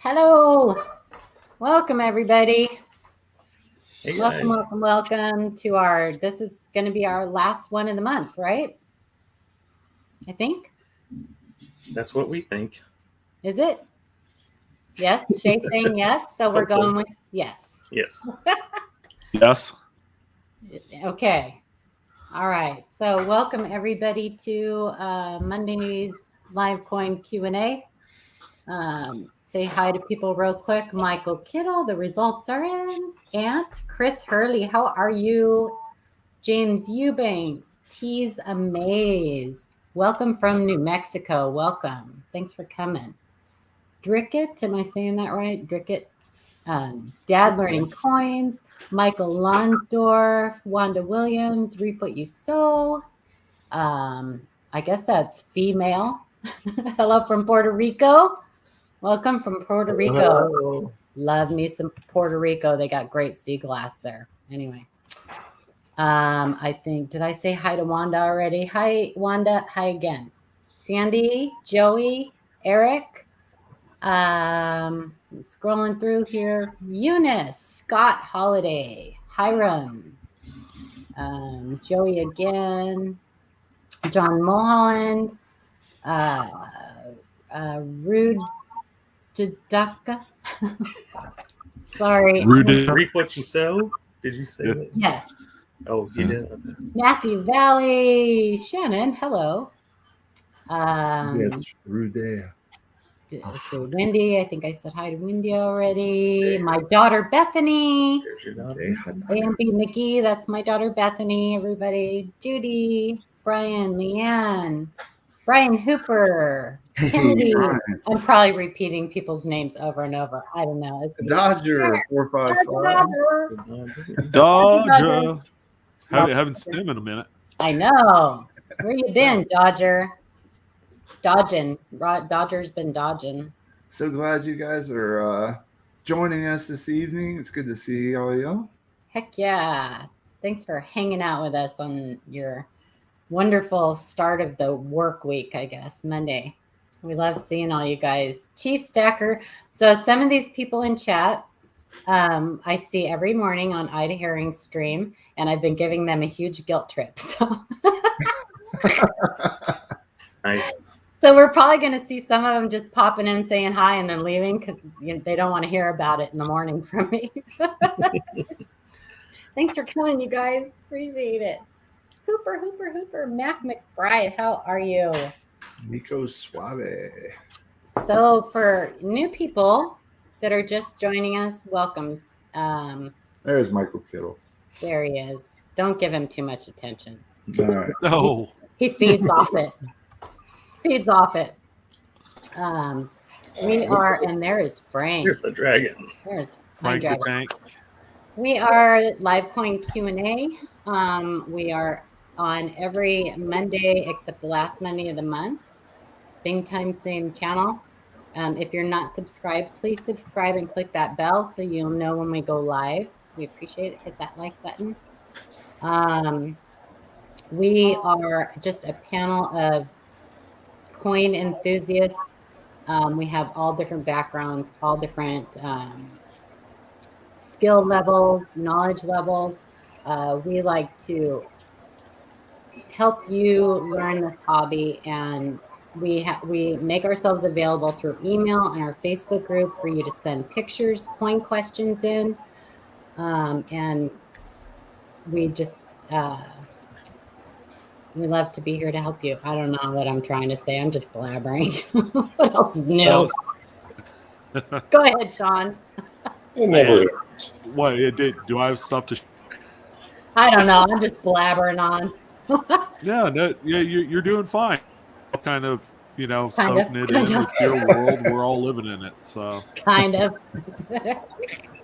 Hello. Welcome, everybody. Hey welcome, guys. welcome to this is going to be our last one of the month, right? I think. That's what we think. Is it? Yes. Shay's saying yes. So we're Hopefully. going with yes. Yes. Yes. Okay. All right. So welcome, everybody, to Monday's live coin Q&A. Say hi to people real quick. Michael Kittle, the results are in. Ant, Chris Hurley, how are you? James Eubanks, T's Amazed. Welcome from New Mexico. Welcome. Thanks for coming. Drickett, am I saying that right? Drickett. Dad Learning Coins. Michael Lonsdorf, Wanda Williams, Reap What You Sow. I guess that's female. Hello from Puerto Rico. Welcome from Puerto Rico. Hello. Love me some Puerto Rico. They got great sea glass there. Anyway. I think, did I say hi to Wanda already? Hi, Wanda. Hi again. Sandy, Joey, Eric. Scrolling through here. Eunice, Scott Holiday, Hiram, Joey again, John Mulholland, Rude Deducka. Sorry. Reap what you sow? Did you say that? Yes. Oh, you did? Okay. Matthew Valley, Shannon, hello. Yes, Rude. Let's go, Wendy. I think I said hi to Wendy already. My daughter Bethany. There's your daughter. A&B McGee, that's my daughter Bethany. Everybody, Judy, Brian, Leanne, Brian Hooper, Kennedy. I'm probably repeating people's names over and over. I don't know. Dodger 455. Dodger. Haven't seen him in a minute. I know. Where you been, Dodger? Dodging. Dodger's been dodging. So glad you guys are joining us this evening. It's good to see all y'all. Heck yeah. Thanks for hanging out with us on your wonderful start of the work week, I guess, Monday. We love seeing all you guys. Chief Stacker. So some of these people in chat, I see every morning on Ida Herring's stream, and I've been giving them a huge guilt trip. So. Nice. So we're probably going to see some of them just popping in, saying hi, and then leaving because they don't want to hear about it in the morning from me. Thanks for coming, you guys. Appreciate it. Hooper. Mac McBride, how are you? Nico Suave. So for new people that are just joining us, welcome. There's Michael Kittle. There he is. Don't give him too much attention. All right. No. He feeds off it. We are, and there is Frank. Here's the dragon. There's Frank the dragon. Tank. We are live coin Q&A. We are on every Monday except the last Monday of the month. Same time, same channel. If you're not subscribed, please subscribe and click that bell so you'll know when we go live. We appreciate it. Hit that like button. We are just a panel of coin enthusiasts. We have all different backgrounds, all different skill levels, knowledge levels. We like to help you learn this hobby, and we make ourselves available through email and our Facebook group for you to send pictures, coin questions in, and we just we love to be here to help you. I don't know what I'm trying to say. I'm just blabbering. What else is new? Go ahead, Sean. What? Do I have stuff to? I don't know. I'm just blabbering on. Yeah, you're doing fine. Kind of, soaking it in. Kind of. It's your world. We're all living in it. So. Kind of.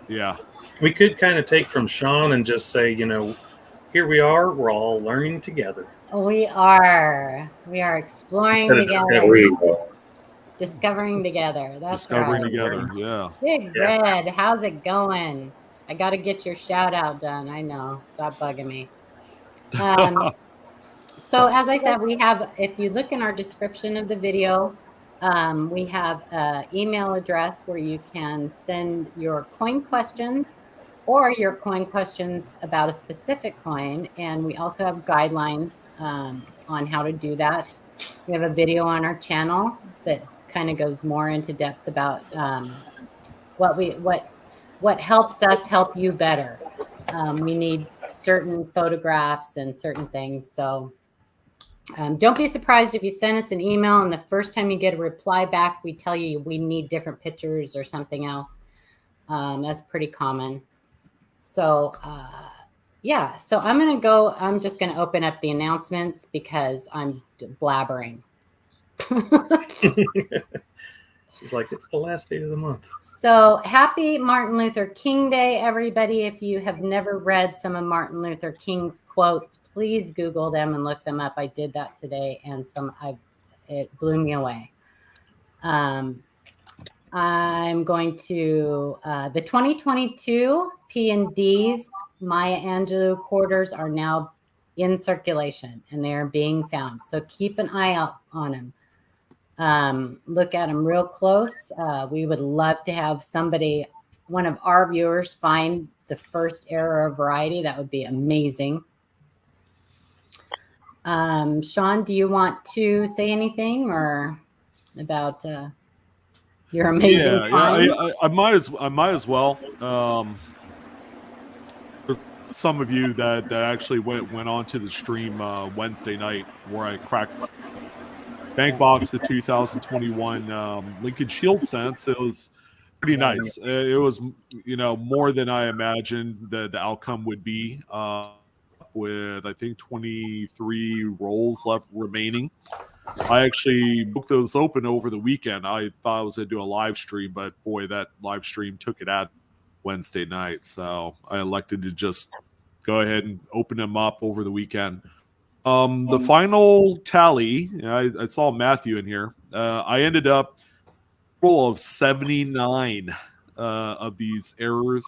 Yeah. We could kind of take from Sean and just say, here we are. We're all learning together. We are exploring together. Discovering together. That's Discovering right. together. Yeah. Big Red, how's it going? I got to get your shout out done. I know. Stop bugging me. So as I said, we have, if you look in our description of the video, we have an email address where you can send your coin questions or your coin questions about a specific coin. And we also have guidelines on how to do that. We have a video on our channel that kind of goes more into depth about what helps us help you better. We need certain photographs and certain things. So don't be surprised if you send us an email and the first time you get a reply back, we tell you we need different pictures or something else. That's pretty common. So yeah, so I'm just going to open up the announcements because I'm blabbering. She's like, it's the last day of the month. So happy Martin Luther King Day, everybody. If you have never read some of Martin Luther King's quotes, please Google them and look them up. I did that today, and it blew me away. I'm going to the 2022 P&D's Maya Angelou quarters are now in circulation, and they are being found. So keep an eye out on them. Look at them real close. We would love to have one of our viewers find the first era of variety. That would be amazing. Sean, do you want to say anything or about your amazing find? I might as well. For some of you that actually went on to the stream Wednesday night where I cracked Bank Box the 2021 Lincoln Shield Sense, it was pretty nice. It was, more than I imagined the outcome would be. With I think 23 rolls left remaining. I actually booked those open over the weekend. I thought I was going to do a live stream, but boy, that live stream took it out Wednesday night. So I elected to just go ahead and open them up over the weekend. The final tally, I saw Matthew in here. I ended up full of 79 of these errors.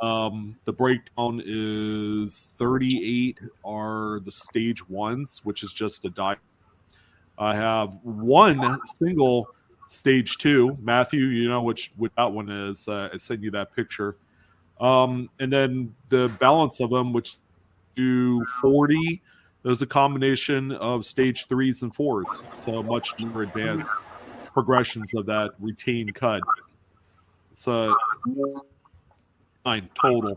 The breakdown is 38 are the stage ones, which is just a die. I have one single stage two. Matthew, you know which that one is. I sent you that picture. And then the balance of them, which do 40, there's a combination of stage 3s and 4s. So much more advanced progressions of that retained cut. So 9 total.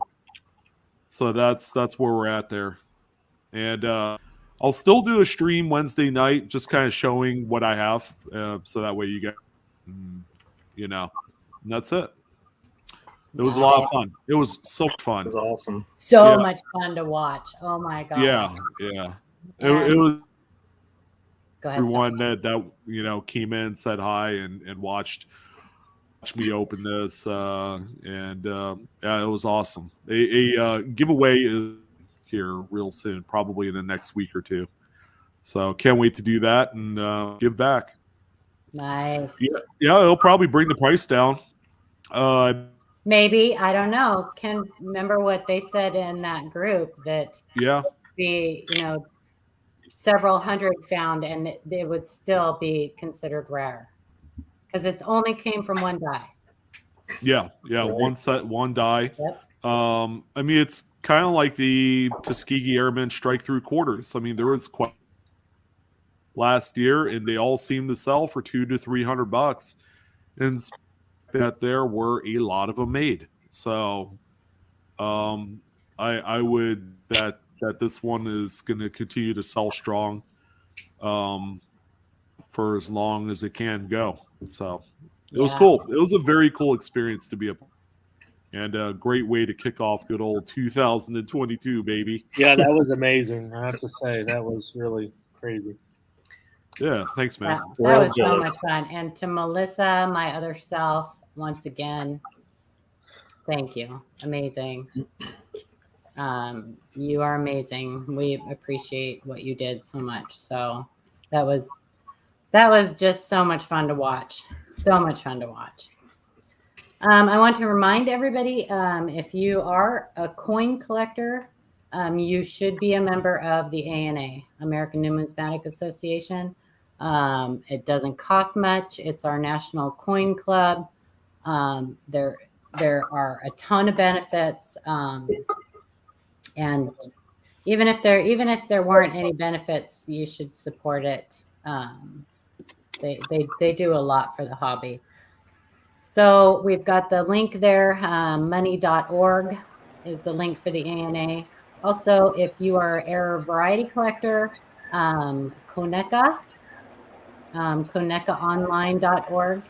So that's where we're at there. And I'll still do a stream Wednesday night, just kind of showing what I have. So that way you get, and that's it. It was a lot of fun. It was so fun. It was awesome. So much fun to watch. Oh my God. Yeah. It was go ahead, everyone that came in, said hi, and watched me open this. It was awesome. A giveaway is here real soon, probably in the next week or two. So can't wait to do that and give back. Nice. Yeah, it'll probably bring the price down. Maybe, I don't know. Ken, remember what they said in that group that be several hundred found and it would still be considered rare because it's only came from one die. Yeah, one set, one die. Yep. I mean, it's kind of like the Tuskegee Airmen strike through quarters. I mean, there was quite last year, and they all seemed to sell for $200 to $300, and that there were a lot of them made. So, I would that this one is going to continue to sell strong, for as long as it can go. So. It was cool. It was a very cool experience to be a part of. And a great way to kick off good old 2022, baby. Yeah, that was amazing. I have to say, that was really crazy. Yeah, thanks, man. That was so much fun. And to Melissa, my other self, once again, thank you. Amazing. You are amazing. We appreciate what you did so much. So that was just so much fun to watch. So much fun to watch. I want to remind everybody, if you are a coin collector, you should be a member of the ANA, American Numismatic Association. It doesn't cost much. It's our national coin club. There are a ton of benefits, and even if there weren't any benefits, you should support it. They do a lot for the hobby. So we've got the link there. Money.org is the link for the ANA. Also, if you are an error variety collector, Koneka, KonekaOnline.org.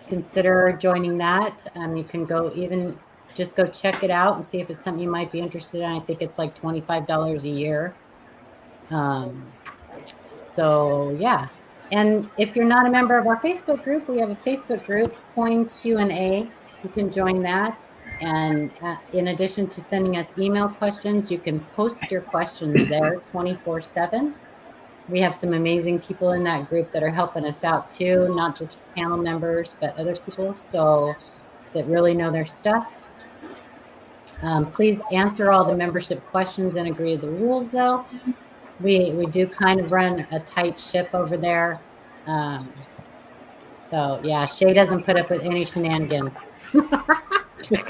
Consider joining that. You can just go check it out and see if it's something you might be interested in. I think it's like $25 a year. So yeah. And if you're not a member of our Facebook group, we have a Facebook group, Coin Q&A. You can join that. And in addition to sending us email questions, you can post your questions there 24/7. We have some amazing people in that group that are helping us out too, not just panel members, but other people that really know their stuff. Please answer all the membership questions and agree to the rules, though. We do kind of run a tight ship over there. So yeah, Shay doesn't put up with any shenanigans. Just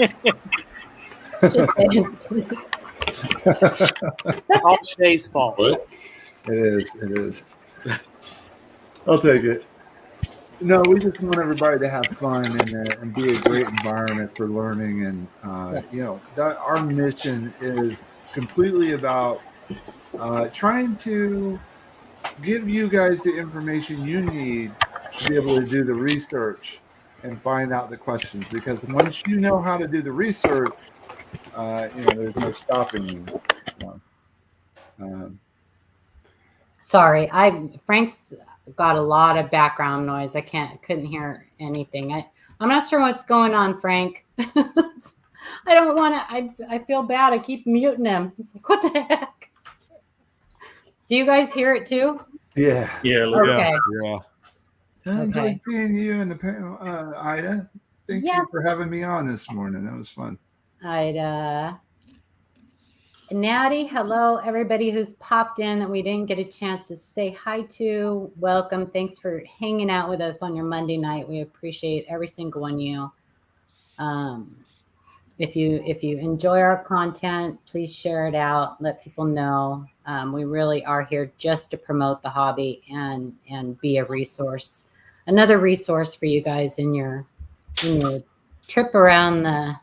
saying. All Shay's fault. It is. I'll take it. No, we just want everybody to have fun and be a great environment for learning. And, our mission is completely about trying to give you guys the information you need to be able to do the research and find out the questions. Because once you know how to do the research, there's no stopping you. Sorry, Frank's got a lot of background noise. I couldn't hear anything. I'm not sure what's going on, Frank. I don't want to. I feel bad. I keep muting him. He's like, "What the heck?" Do you guys hear it too? Yeah. Yeah. Okay. Yeah. I enjoyed seeing you in the panel, Ida. Thank you for having me on this morning. That was fun. Ida. Natty, hello, everybody who's popped in that we didn't get a chance to say hi to. Welcome. Thanks for hanging out with us on your Monday night. We appreciate every single one of you. If you enjoy our content, please share it out. Let people know. We really are here just to promote the hobby and be a resource, another resource for you guys in your trip around the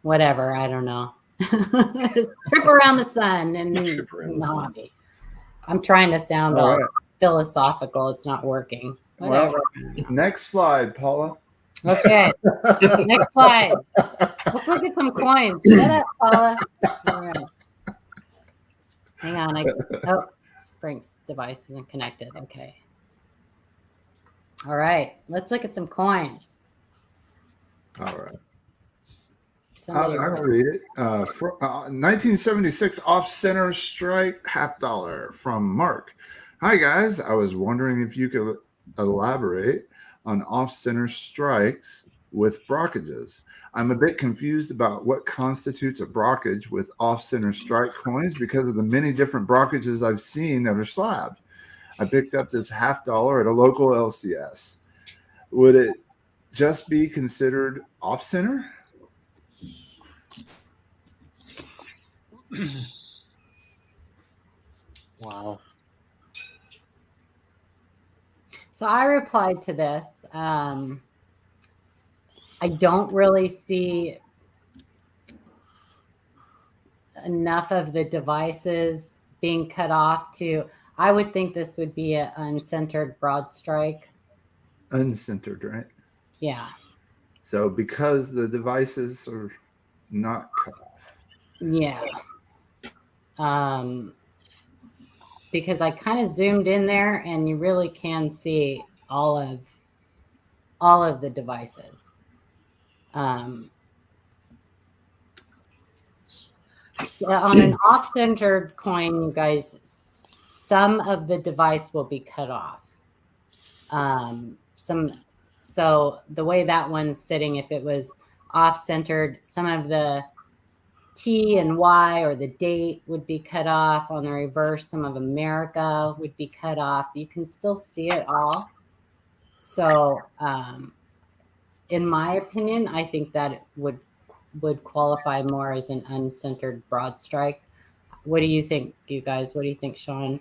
whatever. I don't know. Trip around the sun and the hobby. I'm trying to sound all philosophical. It's not working. Whatever. Well, next slide, Paula. Okay. Next slide. Let's look at some coins. Shut up, Paula. All right. Hang on. Frank's device isn't connected. Okay. All right. Let's look at some coins. All right. I'll read it. 1976 off-center strike $50 from Mark. Hi, guys. I was wondering if you could elaborate on off-center strikes with brockages. I'm a bit confused about what constitutes a brockage with off-center strike coins because of the many different brockages I've seen that are slabbed. I picked up this $50 at a local LCS. Would it just be considered off-center? Wow. So I replied to this. I don't really see enough of the devices being cut off I would think this would be an uncentered broad strike. Uncentered, right? Yeah. So because the devices are not cut off. Yeah. Because I kind of zoomed in there and you really can see all of the devices. So on an off-centered coin, you guys, some of the device will be cut off. So the way that one's sitting, if it was off-centered, some of the T and Y or the date would be cut off. On the reverse, some of America would be cut off. You can still see it all. So, in my opinion, I think that it would qualify more as an uncentered broad strike. What do you think, you guys? What do you think, Sean?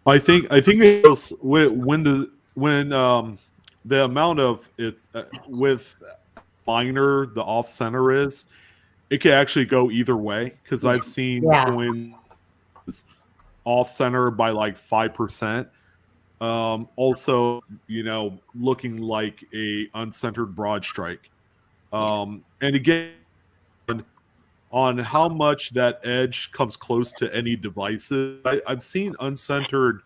I think it goes when the amount of it's with minor the off center is, it can actually go either way because I've seen coins off center by like 5%. Also, looking like a uncentered broad strike. And again, on how much that edge comes close to any devices, I've seen uncentered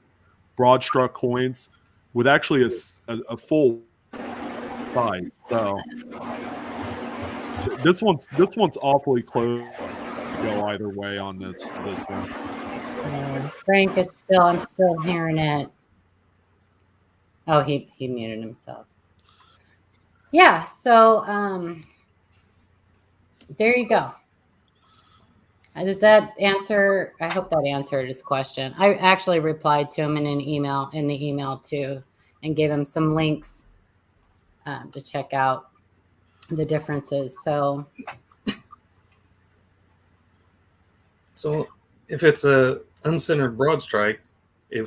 broad stroke coins with actually a full side. So this one's awfully close to go either way on this one. Frank, I'm still hearing it. Oh, he muted himself. Yeah, so there you go. Does that answer? I hope that answered his question. I actually replied to him in the email too, and gave him some links to check out the differences. So if it's a uncentered broad strike, it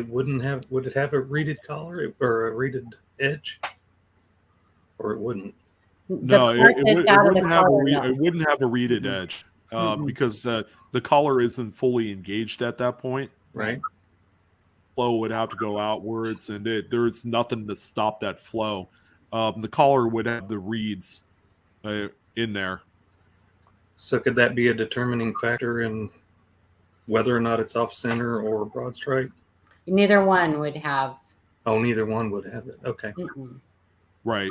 wouldn't have. Would it have a reeded collar or a reeded edge, or it wouldn't? No, it wouldn't have a reeded edge because the collar isn't fully engaged at that point. Right. Flow would have to go outwards, and there's nothing to stop that flow. The collar would have the reeds in there. So could that be a determining factor in whether or not it's off center or broad strike? Neither one would have. Oh, neither one would have it. Okay. Right.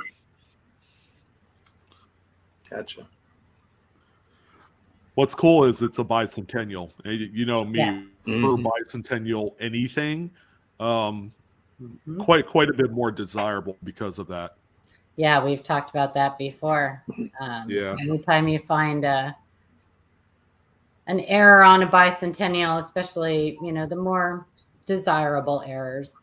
Gotcha. What's cool is it's a bicentennial. You know me, for Mm-hmm. bicentennial anything, quite a bit more desirable because of that. Yeah, we've talked about that before. Anytime you find an error on a bicentennial, especially the more desirable errors,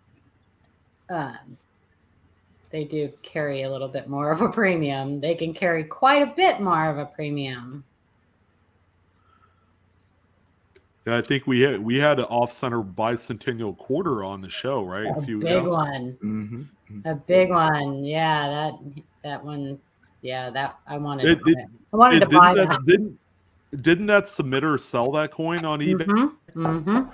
they do carry a little bit more of a premium. They can carry quite a bit more of a premium. Yeah, I think we had an off-center bicentennial quarter on the show, right? A big one. Mm-hmm. A big one. Yeah, that one's that I wanted. I wanted to buy that. Didn't that submitter sell that coin on eBay? Mm-hmm.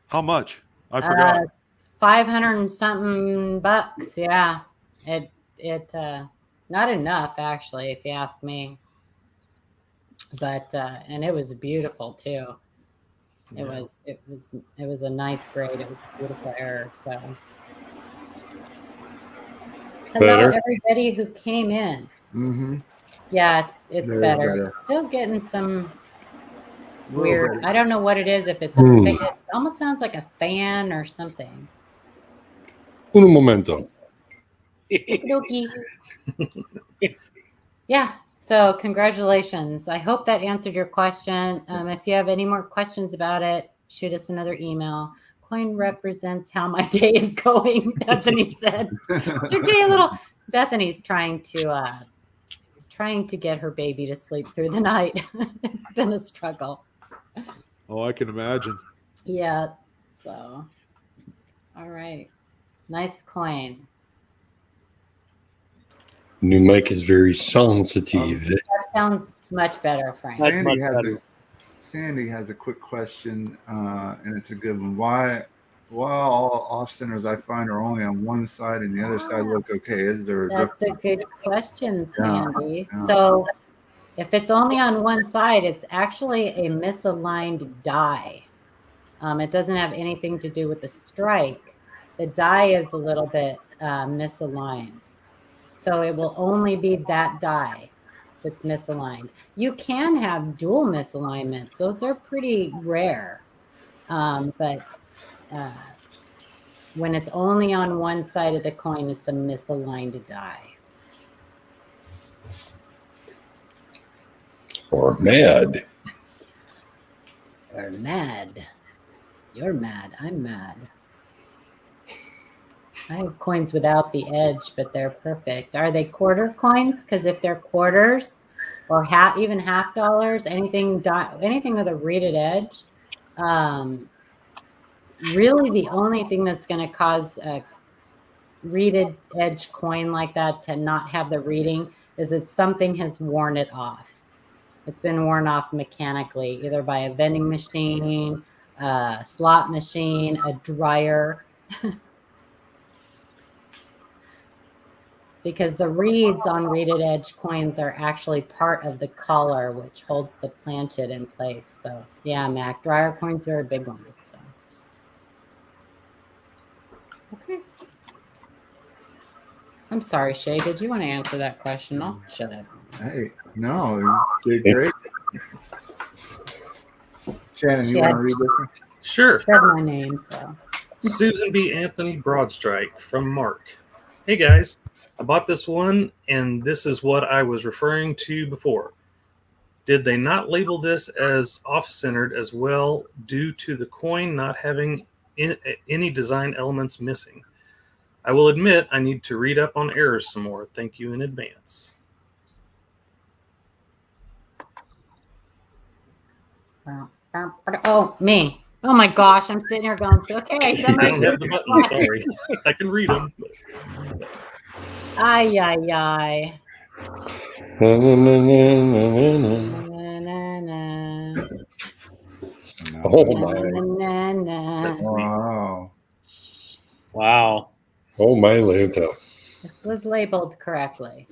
How much? I forgot. 500 and something bucks. Yeah, it not enough actually, if you ask me. But and it was beautiful too. It was a nice grade. It was a beautiful error. So hello everybody who came in. Mm-hmm. Yeah, it's better. Still getting some weird. I don't know what it is. If it's a fan, it almost sounds like a fan or something. Un momento. Okey-dokey. Yeah. So congratulations. I hope that answered your question. If you have any more questions about it, shoot us another email. Coin represents how my day is going, Bethany said. Is your day a little? Bethany's trying to get her baby to sleep through the night. It's been a struggle. Oh, I can imagine. Yeah. So, all right. Nice coin. New mic is very sensitive. That sounds much better, Frank. Sandy has a quick question, and it's a good one. Why all off centers I find are only on one side and the other side look okay? Is there a That's difference? a good question, Sandy. Yeah. So if it's only on one side, it's actually a misaligned die. It doesn't have anything to do with the strike. The die is a little bit misaligned. So it will only be that die that's misaligned. You can have dual misalignments. Those are pretty rare. But when it's only on one side of the coin, it's a misaligned die. Or mad. Or mad. You're mad. I'm mad. I have coins without the edge, but they're perfect. Are they quarter coins? Because if they're quarters or even half dollars, anything with a reeded edge, really the only thing that's going to cause a reeded edge coin like that to not have the reading is that something has worn it off. It's been worn off mechanically, either by a vending machine, a slot machine, a dryer. Because the reeds on reeded edge coins are actually part of the collar, which holds the planchet in place. So yeah, Mac, dryer coins are a big one. So. Okay. I'm sorry, Shay. Did you want to answer that question? I'll shut up. Hey, no, you did great. Shannon, you want to read this one? Sure. Said my name, so. Susan B. Anthony Broadstrike from Mark. Hey guys, I bought this one, and this is what I was referring to before. Did they not label this as off-centered as well due to the coin not having any design elements missing? I will admit I need to read up on errors some more. Thank you in advance. Oh, me. Oh my gosh, I'm sitting here going, okay, I somebody. don't have the button, sorry. I can read them. Ay, ay, ay. Na, na, na, na, na, na. Na, na, na. Oh Na, my. na, na. That's sweet. Wow. Wow. Oh my Lanta. It was labeled correctly.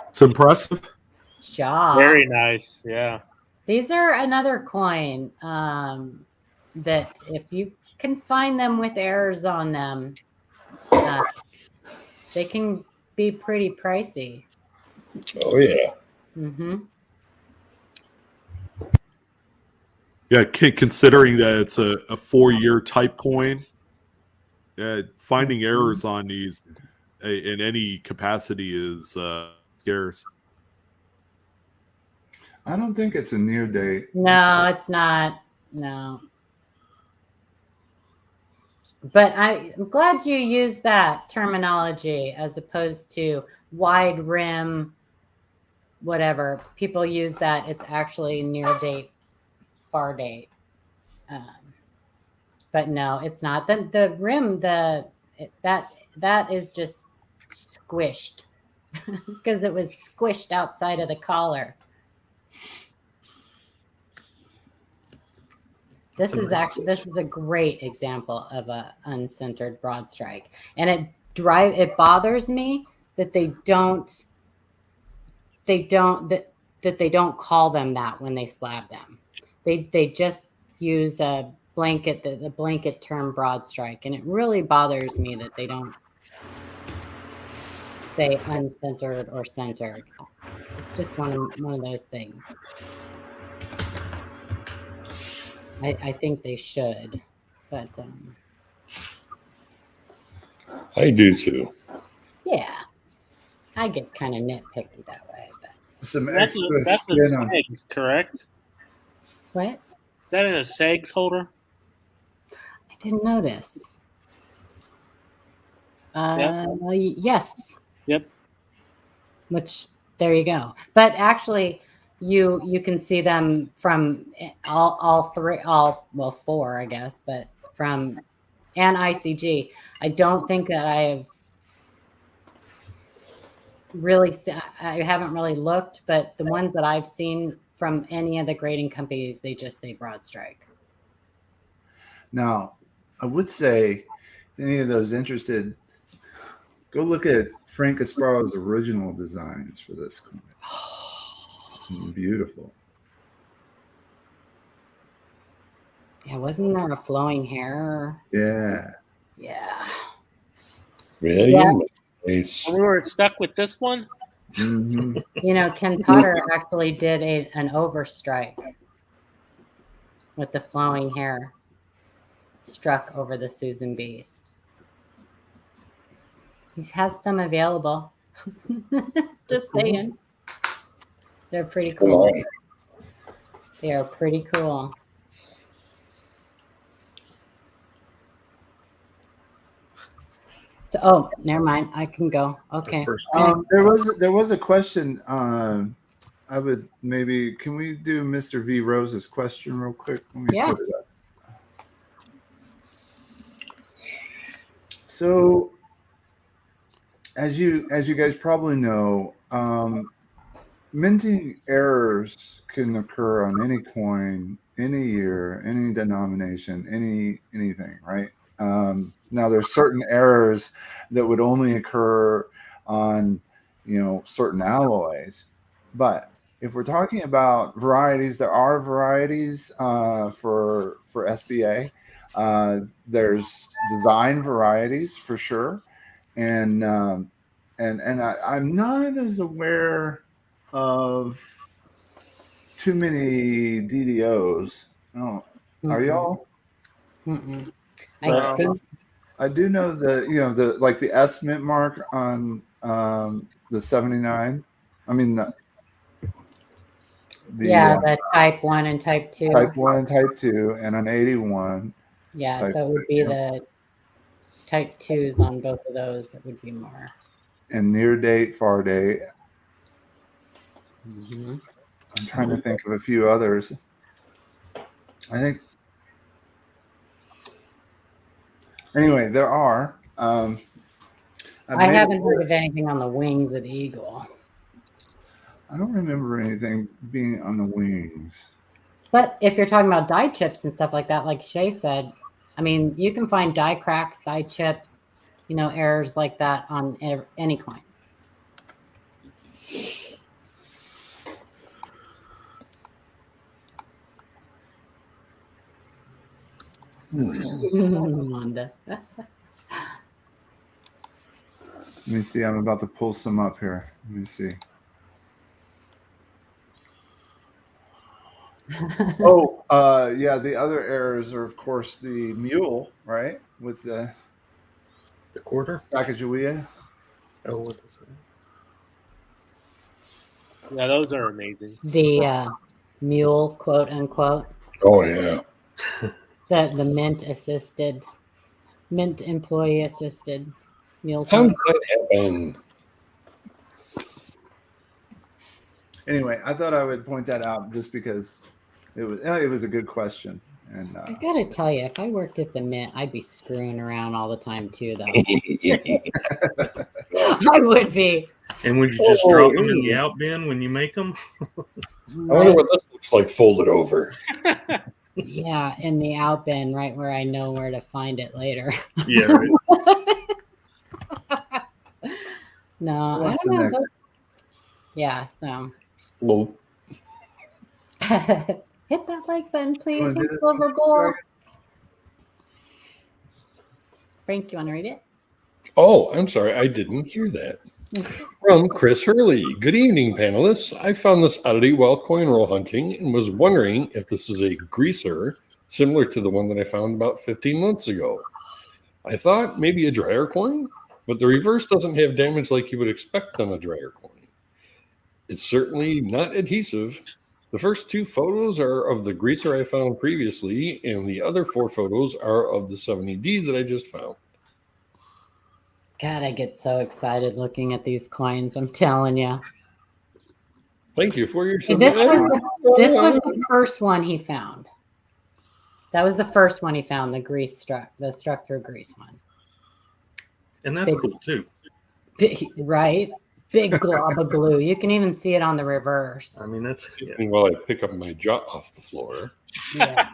It's impressive. Shaw. Very nice. Yeah. These are another coin that if you can find them with errors on them, they can be pretty pricey. Oh yeah. Mm-hmm. Yeah, considering that it's a 4-year type coin, finding errors on these in any capacity is scarce. I don't think it's a near date. No, it's not. No. But I'm glad you used that terminology as opposed to wide rim, whatever. People use that. It's actually near date, far date. But no, it's not. The rim, that is just squished because it was squished outside of the collar. This is a great example of a uncentered broad strike, and it bothers me that they don't call them that when they slab them. They just use a blanket, the blanket term broad strike, and it really bothers me that they don't say uncentered or centered. It's just one of those things. I think they should, but I do too. yeah, I get kind of nitpicky that way. But Some That's extra a skin on. SEGS, correct? what? Is that in a SEGS holder? I didn't notice. Yes. Yep. Which there you go. But actually, you can see them from all four, I guess, but from and ICG. I don't think that I haven't really looked, but the ones that I've seen from any of the grading companies, they just say broad strike. Now, I would say any of those interested, go look at Frank Asparo's original designs for this coin. Beautiful. Yeah, wasn't there a flowing hair? Yeah. Yeah. Really Yeah. nice. We were stuck with this one. Mm-hmm. You know, Ken Potter actually did an overstrike with the flowing hair struck over the Susan B's. He has some available. Just cool. saying. They're pretty Come cool. on. They are pretty cool. So, oh, never mind. I can go. Okay. First, There was a question. I would maybe, can we do Mr. V Rose's question real quick? Let me Yeah. put it up. So, as you guys probably know, minting errors can occur on any coin, any year, any denomination, anything, right? Now, there's certain errors that would only occur on, certain alloys, but if we're talking about varieties, there are varieties for SBA. There's design varieties for sure, and I'm not as aware of too many DDOs. Oh, are y'all? Mm-mm. No. think I do know the S mint mark on the 79. I mean the the type 1 and type 2. type 1 and type 2, and an 81. Yeah, type so it would be the type 2s on both of those. That would be more. And near date, far date. Mm-hmm. I'm trying to think of a few others. I think. Anyway, there are. I haven't heard of anything on the wings of the eagle. I don't remember anything being on the wings. But if you're talking about die chips and stuff like that, like Shay said, I mean, you can find die cracks, die chips, errors like that on any coin. Wanda. Let me see. I'm about to pull some up here. Let me see. Yeah. The other errors are, of course, the mule, right? With the quarter. Sacagawea. Oh, what is it? Yeah, those are amazing. The mule, quote unquote. Oh, yeah. The mint employee assisted mule. How did that happen? Anyway, I thought I would point that out just because it was a good question. And I gotta tell you, if I worked at the mint, I'd be screwing around all the time too, though. I would be. And would you just drop them in the out bin when you make them? I wonder what this looks like folded over. Yeah, in the out bin, right where I know where to find it later. Yeah. Right. No, I don't know. Yeah, so. Well, hit that like button, please. Hit Silver Bowl. Frank, you want to read it? oh, I'm sorry. I didn't hear that. From Chris Hurley. Good evening, panelists. I found this oddity while coin roll hunting and was wondering if this is a greaser similar to the one that I found about 15 months ago. I thought maybe a dryer coin, but the reverse doesn't have damage like you would expect on a dryer coin. It's certainly not adhesive. The first 2 photos are of the greaser I found previously, and the other 4 photos are of the 70D that I just found. God, I get so excited looking at these coins. I'm telling you. Thank you for your This was the first one he found. That was the first one he found, the struck through grease one. And that's cool too. Right? Big glob of glue. You can even see it on the reverse. I mean, that's while I pick up my jaw off the floor. Yeah.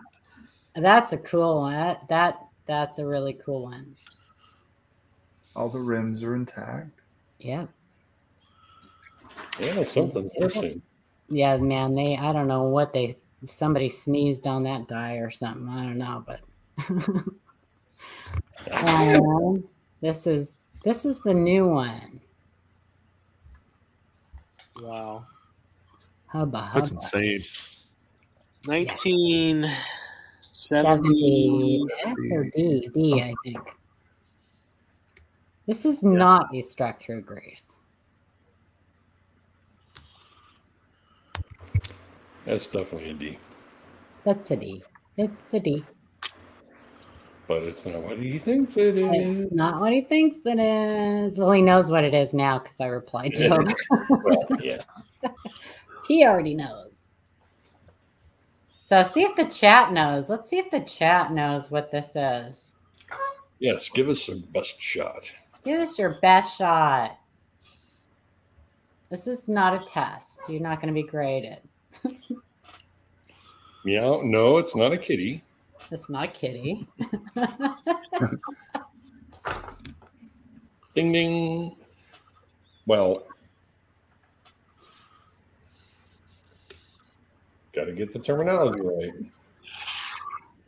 That's a cool one. That's a really cool one. all the rims are intact. Yeah. Yeah, something's missing. Yeah, man, I don't know what somebody sneezed on that die or something. I don't know, but this is the new one. Wow. Hubba. That's insane. 1970. S or D? D, I think. This is not a struck through grease. That's definitely a D. That's a D. It's a D. But it's not what he thinks it is. It's not what he thinks it is. Well, he knows what it is now because I replied to him. Well, yeah. He already knows. So see if the chat knows. Let's see if the chat knows what this is. Yes, give us your best shot. Give us your best shot. This is not a test. You're not going to be graded. Meow. No, it's not a kitty. It's not a kitty. Ding ding. Well, got to get the terminology right.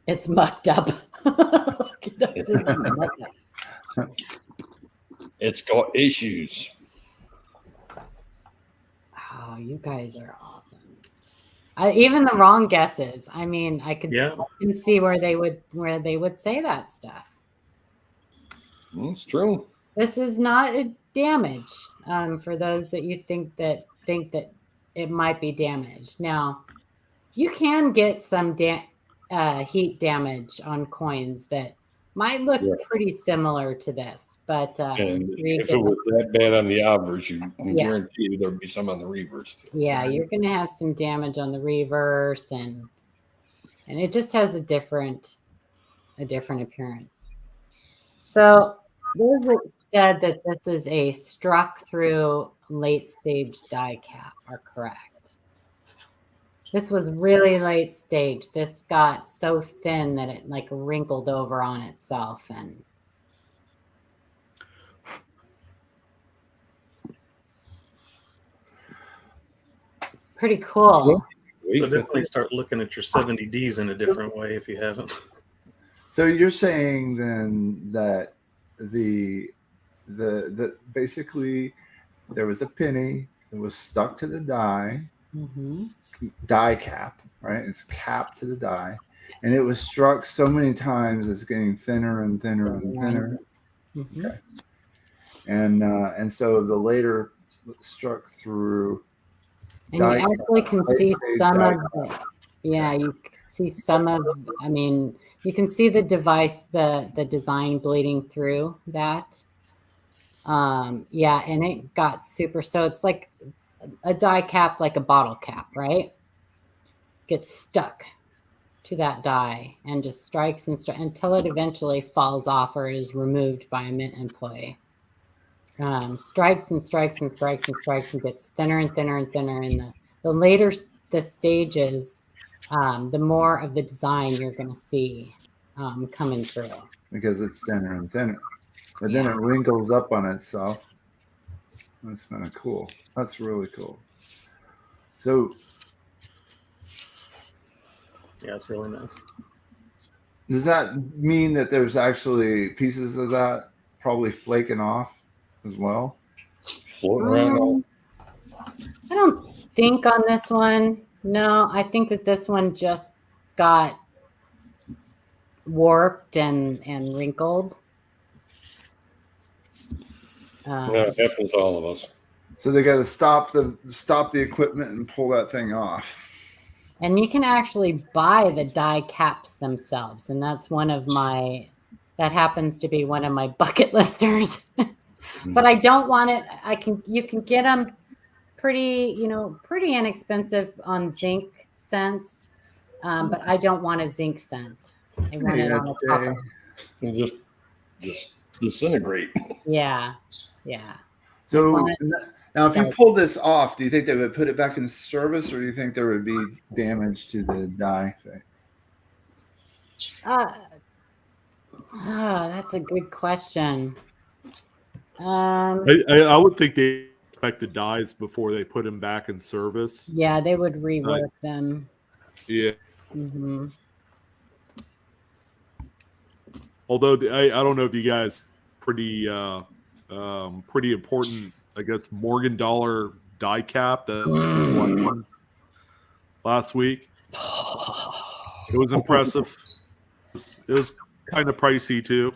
It's mucked up. Look at this. It's mucked up. It's got issues. Oh, you guys are awesome. Even the wrong guesses. I mean, I can see where they would say that stuff. It's true. This is not a damage. For those that you think that it might be damaged. Now, you can get some heat damage on coins that might look pretty similar to this, but and if it was that bad on the obverse, you can guarantee there'd be some on the reverse too. Yeah, you're going to have some damage on the reverse, and it just has a different appearance. So those that said that this is a struck through late stage die cap are correct. This was really late stage. This got so thin that it like wrinkled over on itself, and pretty cool. So definitely start looking at your 70Ds in a different way if you haven't. So you're saying then that the basically there was a penny that was stuck to the die. Mm-hmm. Die cap, right? It's capped to the die, and it was struck so many times it's getting thinner and thinner and thinner. Mm-hmm. Okay. And so the later struck through. And you actually can see some of the, you can see some of, I mean, you can see the device, the design bleeding through that. And it got super, so it's like a die cap, like a bottle cap, right? Gets stuck to that die and just strikes until it eventually falls off or is removed by a Mint employee. Strikes and strikes and strikes and strikes and gets thinner and thinner and thinner. And the later the stages, the more of the design you're going to see coming through. Because it's thinner and thinner. But then it wrinkles up on itself. That's kind of cool. That's really cool. So, yeah, it's really nice. Does that mean that there's actually pieces of that probably flaking off as well? Floating around. I don't think on this one. No, I think that this one just got warped and wrinkled. Yeah, it happens to all of us. So they got to stop the equipment and pull that thing off. And you can actually buy the die caps themselves, and that's that happens to be one of my bucket listers. But I don't want it. You can get them pretty inexpensive on zinc scents, but I don't want a zinc scent. I want it on the copper. And just disintegrate. Yeah. So now, if you pull this off, do you think they would put it back in service, or do you think there would be damage to the die thing? That's a good question. I would think they inspect the dies before they put them back in service. Yeah, they would rework them. Yeah. Mm-hmm. Although I don't know if you guys pretty important, I guess, Morgan Dollar die cap that won last week. It was impressive. It was kind of pricey too.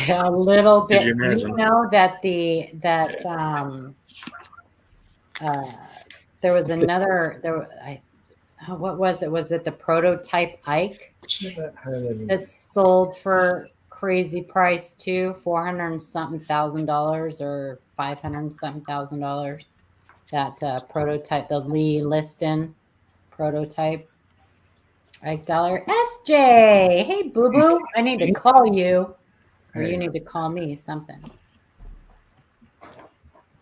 A little bit. Did you imagine? You know that there was another. what was it? Was it the prototype Ike that's sold for crazy price too? $400 and something thousand or $500 and something $1,000. That prototype, the Lee Liston prototype. Ike Dollar. SJ, hey boo boo, I need to call you, or you Hey. need to call me something.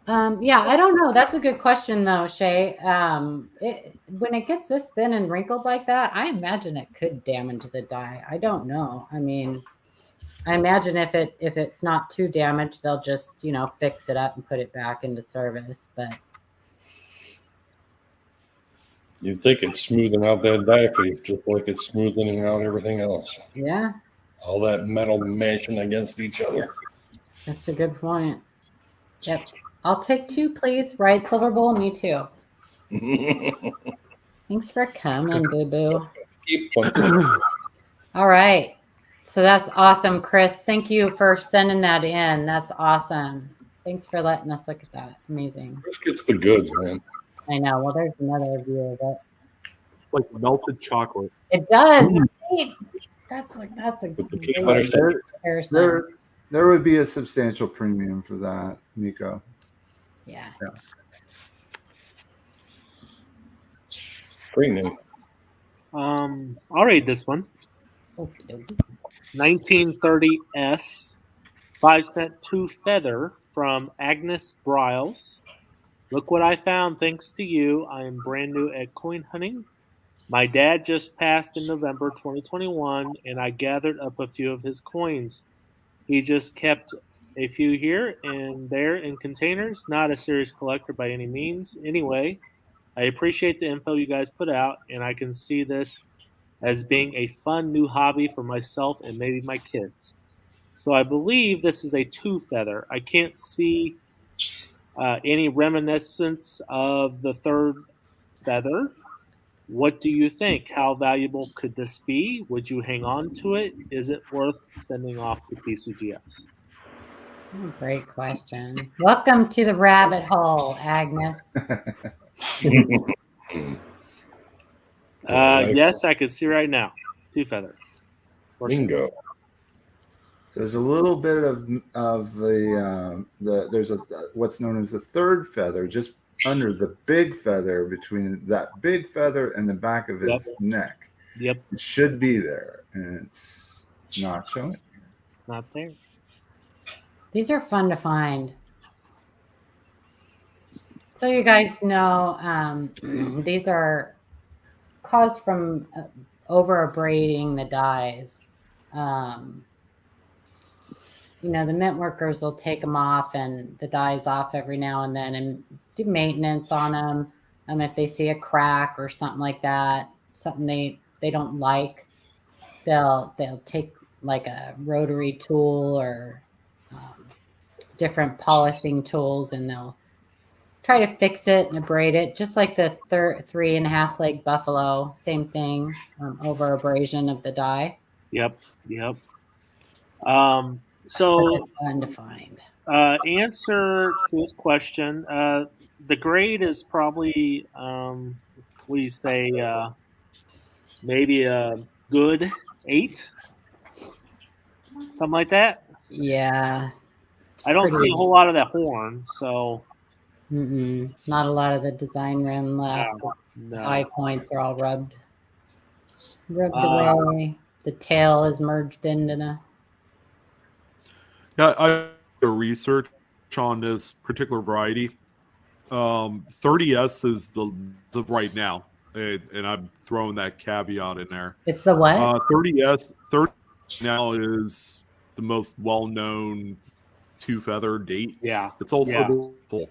Yeah, I don't know. That's a good question, though, Shay. When it gets this thin and wrinkled like that, I imagine it could damage the dye. I don't know. I mean, I imagine if it's not too damaged, they'll just fix it up and put it back into service. But You'd think it's smoothing out that dye phase just like it's smoothing out everything else. yeah, All that metal mashing against each other. that's a good point. Yep, I'll take 2, please. Right, Silver Bowl, me too. Thanks for coming, boo boo. All right. So that's awesome, Chris. Thank you for sending that in. That's awesome. Thanks for letting us look at that. Amazing. Chris gets the goods, man. I know. Well, there's another view of it. It's like melted chocolate. It does. Right? That's a With the great peanut butter stuff. comparison. There would be a substantial premium for that, Nico. Yeah. Premium. I'll read this one. Okey-dokey. 1930S 5-cent 2 feather from Agnes Briles. Look what I found thanks to you. I am brand new at coin hunting. My dad just passed in November 2021, and I gathered up a few of his coins. He just kept a few here and there in containers. Not a serious collector by any means. Anyway, I appreciate the info you guys put out, and I can see this as being a fun new hobby for myself and maybe my kids. So I believe this is a 2 feather. I can't see any reminiscence of the 3rd feather. What do you think? How valuable could this be? Would you hang on to it? Is it worth sending off to PCGS? Oh, great question. Welcome to the rabbit hole, Agnes. Yes, I can see right now. 2 feather. For sure. Bingo. There's a little bit of there's what's known as the 3rd feather just under the big feather, between that big feather and the back of his neck. Yep. It should be there, and it's not showing. Not there. These are fun to find. So you guys know these are caused from over abrading the dyes. The mint workers will take them off and the dyes off every now and then and do maintenance on them. If they see a crack or something like that, something they don't like, they'll take like a rotary tool or different polishing tools, and they'll try to fix it and abrade it, just like the 3.5 leg buffalo. Same thing, over abrasion of the dye. Yep. So fun to find. Answer to his question. The grade is probably we say maybe a good 8, something like that. Yeah. I don't see a whole lot of that horn, so not a lot of the design rim left. No. Eye points are all rubbed away. The tail is merged into the. Yeah, I did a research on this particular variety. 30S is the right now, and I'm throwing that caveat in there. It's the what? 30S now is the most well-known 2 feather date. Yeah, it's also full.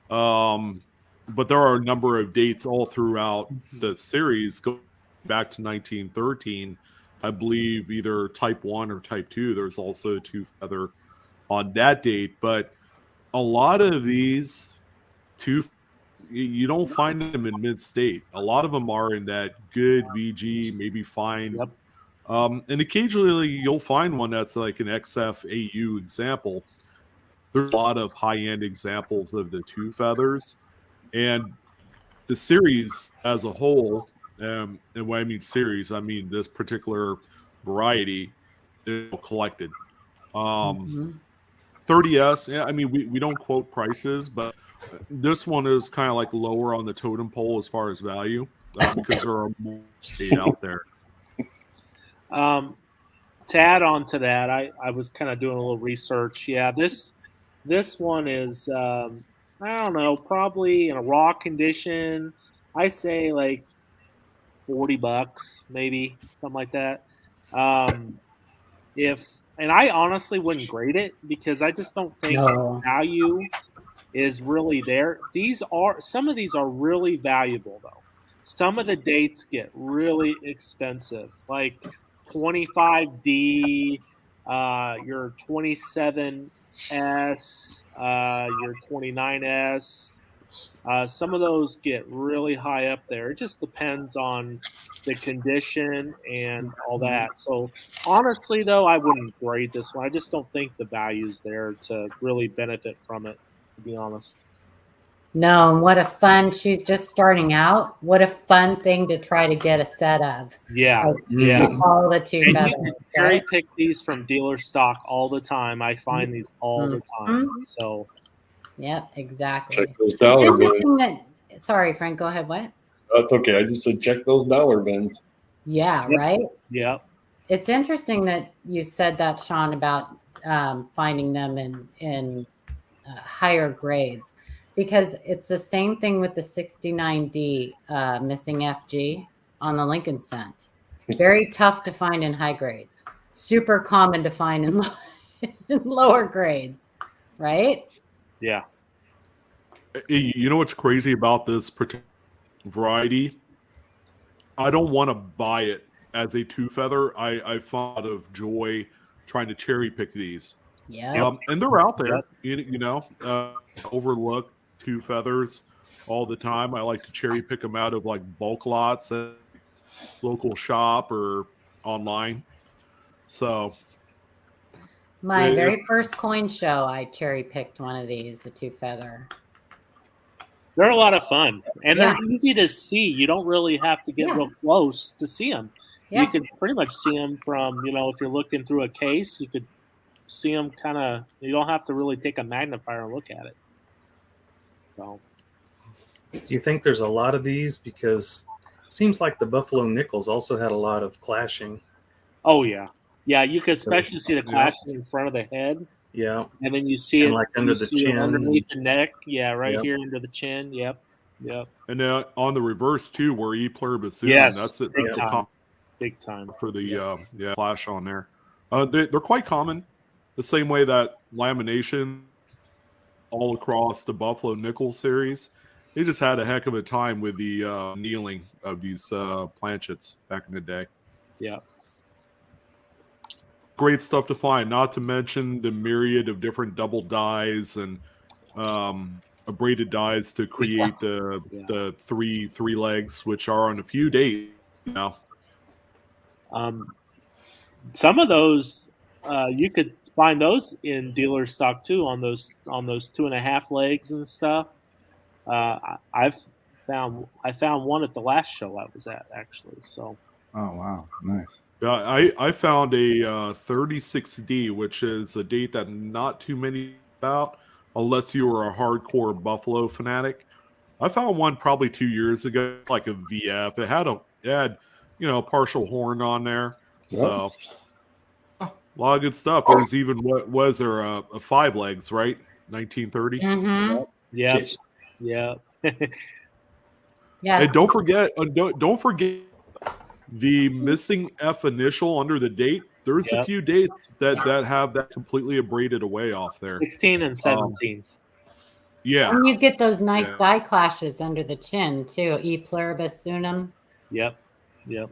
But there are a number of dates all throughout the series going back to 1913. I believe either Type 1 or Type 2. There's also 2 feather on that date, but a lot of these you don't find them in mid-state. A lot of them are in that good VG, maybe fine. Yep. And occasionally you'll find one that's like an XFAU example. There's a lot of high-end examples of the 2 feathers, and the series as a whole And when I mean series, I mean this particular variety is collected. 30S, yeah, I mean, we don't quote prices, but this one is kind of like lower on the totem pole as far as value because there are more out there. To add on to that, I was kind of doing a little research. Yeah, this one is I don't know, probably in a raw condition. I say like $40, maybe something like that. And I honestly wouldn't grade it because I just don't think No. value is really there. Some of these are really valuable though. Some of the dates get really expensive, like 25D, your 27S, your 29S. Some of those get really high up there. It just depends on the condition and all that. So honestly, though, I wouldn't grade this one. I just don't think the value's there to really benefit from it, to be honest. No, and what a fun, she's just starting out. What a fun thing to try to get a set of. Yeah, Like, yeah. all the two And you feathers. can cherry pick these from dealer stock all the time. I find these all the time. So, yep, exactly. Check those It's dollar bins. interesting that, sorry, Frank, go ahead. What? That's okay. I just said check those dollar bins. Yeah, Yep. right? yeah. It's interesting that you said that, Sean, about finding them in higher grades, because it's the same thing with the 69D missing FG on the Lincoln cent. Very tough to find in high grades. Super common to find in lower grades, right? Yeah. You know what's crazy about this particular variety? I don't want to buy it as a two feather. I find a lot of joy trying to cherry pick these. Yeah. And they're out there, overlooked two feathers all the time. I like to cherry pick them out of like bulk lots at local shop or online. So My very first coin show, I cherry picked one of these, a two feather. They're a lot of fun, and Yeah. they're easy to see. You don't really have to get Yeah. real close to see them. Yeah. You can pretty much see them from, if you're looking through a case, you could see them kind of. You don't have to really take a magnifier and look at it. So, Do you think there's a lot of these? Because it seems like the Buffalo Nickels also had a lot of clashing. oh yeah, you can especially see the clashing in front of the head. Yeah. And then you see And it like under the chin. underneath the neck. Yeah, right Yep. here under the chin. Yep. And now on the reverse too, where E pluribus Yes, that's it. big That's a time. Big time. for the flash on there. They're quite common, the same way that lamination all across the Buffalo Nickel series. They just had a heck of a time with the annealing of these planchets back in the day. Yeah. Great stuff to find, not to mention the myriad of different double dyes and abraded dyes to create the three legs, which are on a few days now. Some of those you could find those in dealer stock too on those 2.5 legs and stuff. I found one at the last show I was at actually. So. Oh wow, nice. Yeah, I found a 36D, which is a date that not too many about, unless you were a hardcore Buffalo fanatic. I found one probably 2 years ago, like a VF. It had a partial horn on there, so a lot of good stuff. There's even what was there a 5 legs, right? 1930. Mm-hmm. Yeah. Yeah. Yeah. And don't forget the missing F initial under the date. There's a few dates that have that completely abraded away off there. 16 and 17. Yeah. And you get those nice die clashes under the chin too. E pluribus unum. Yep. I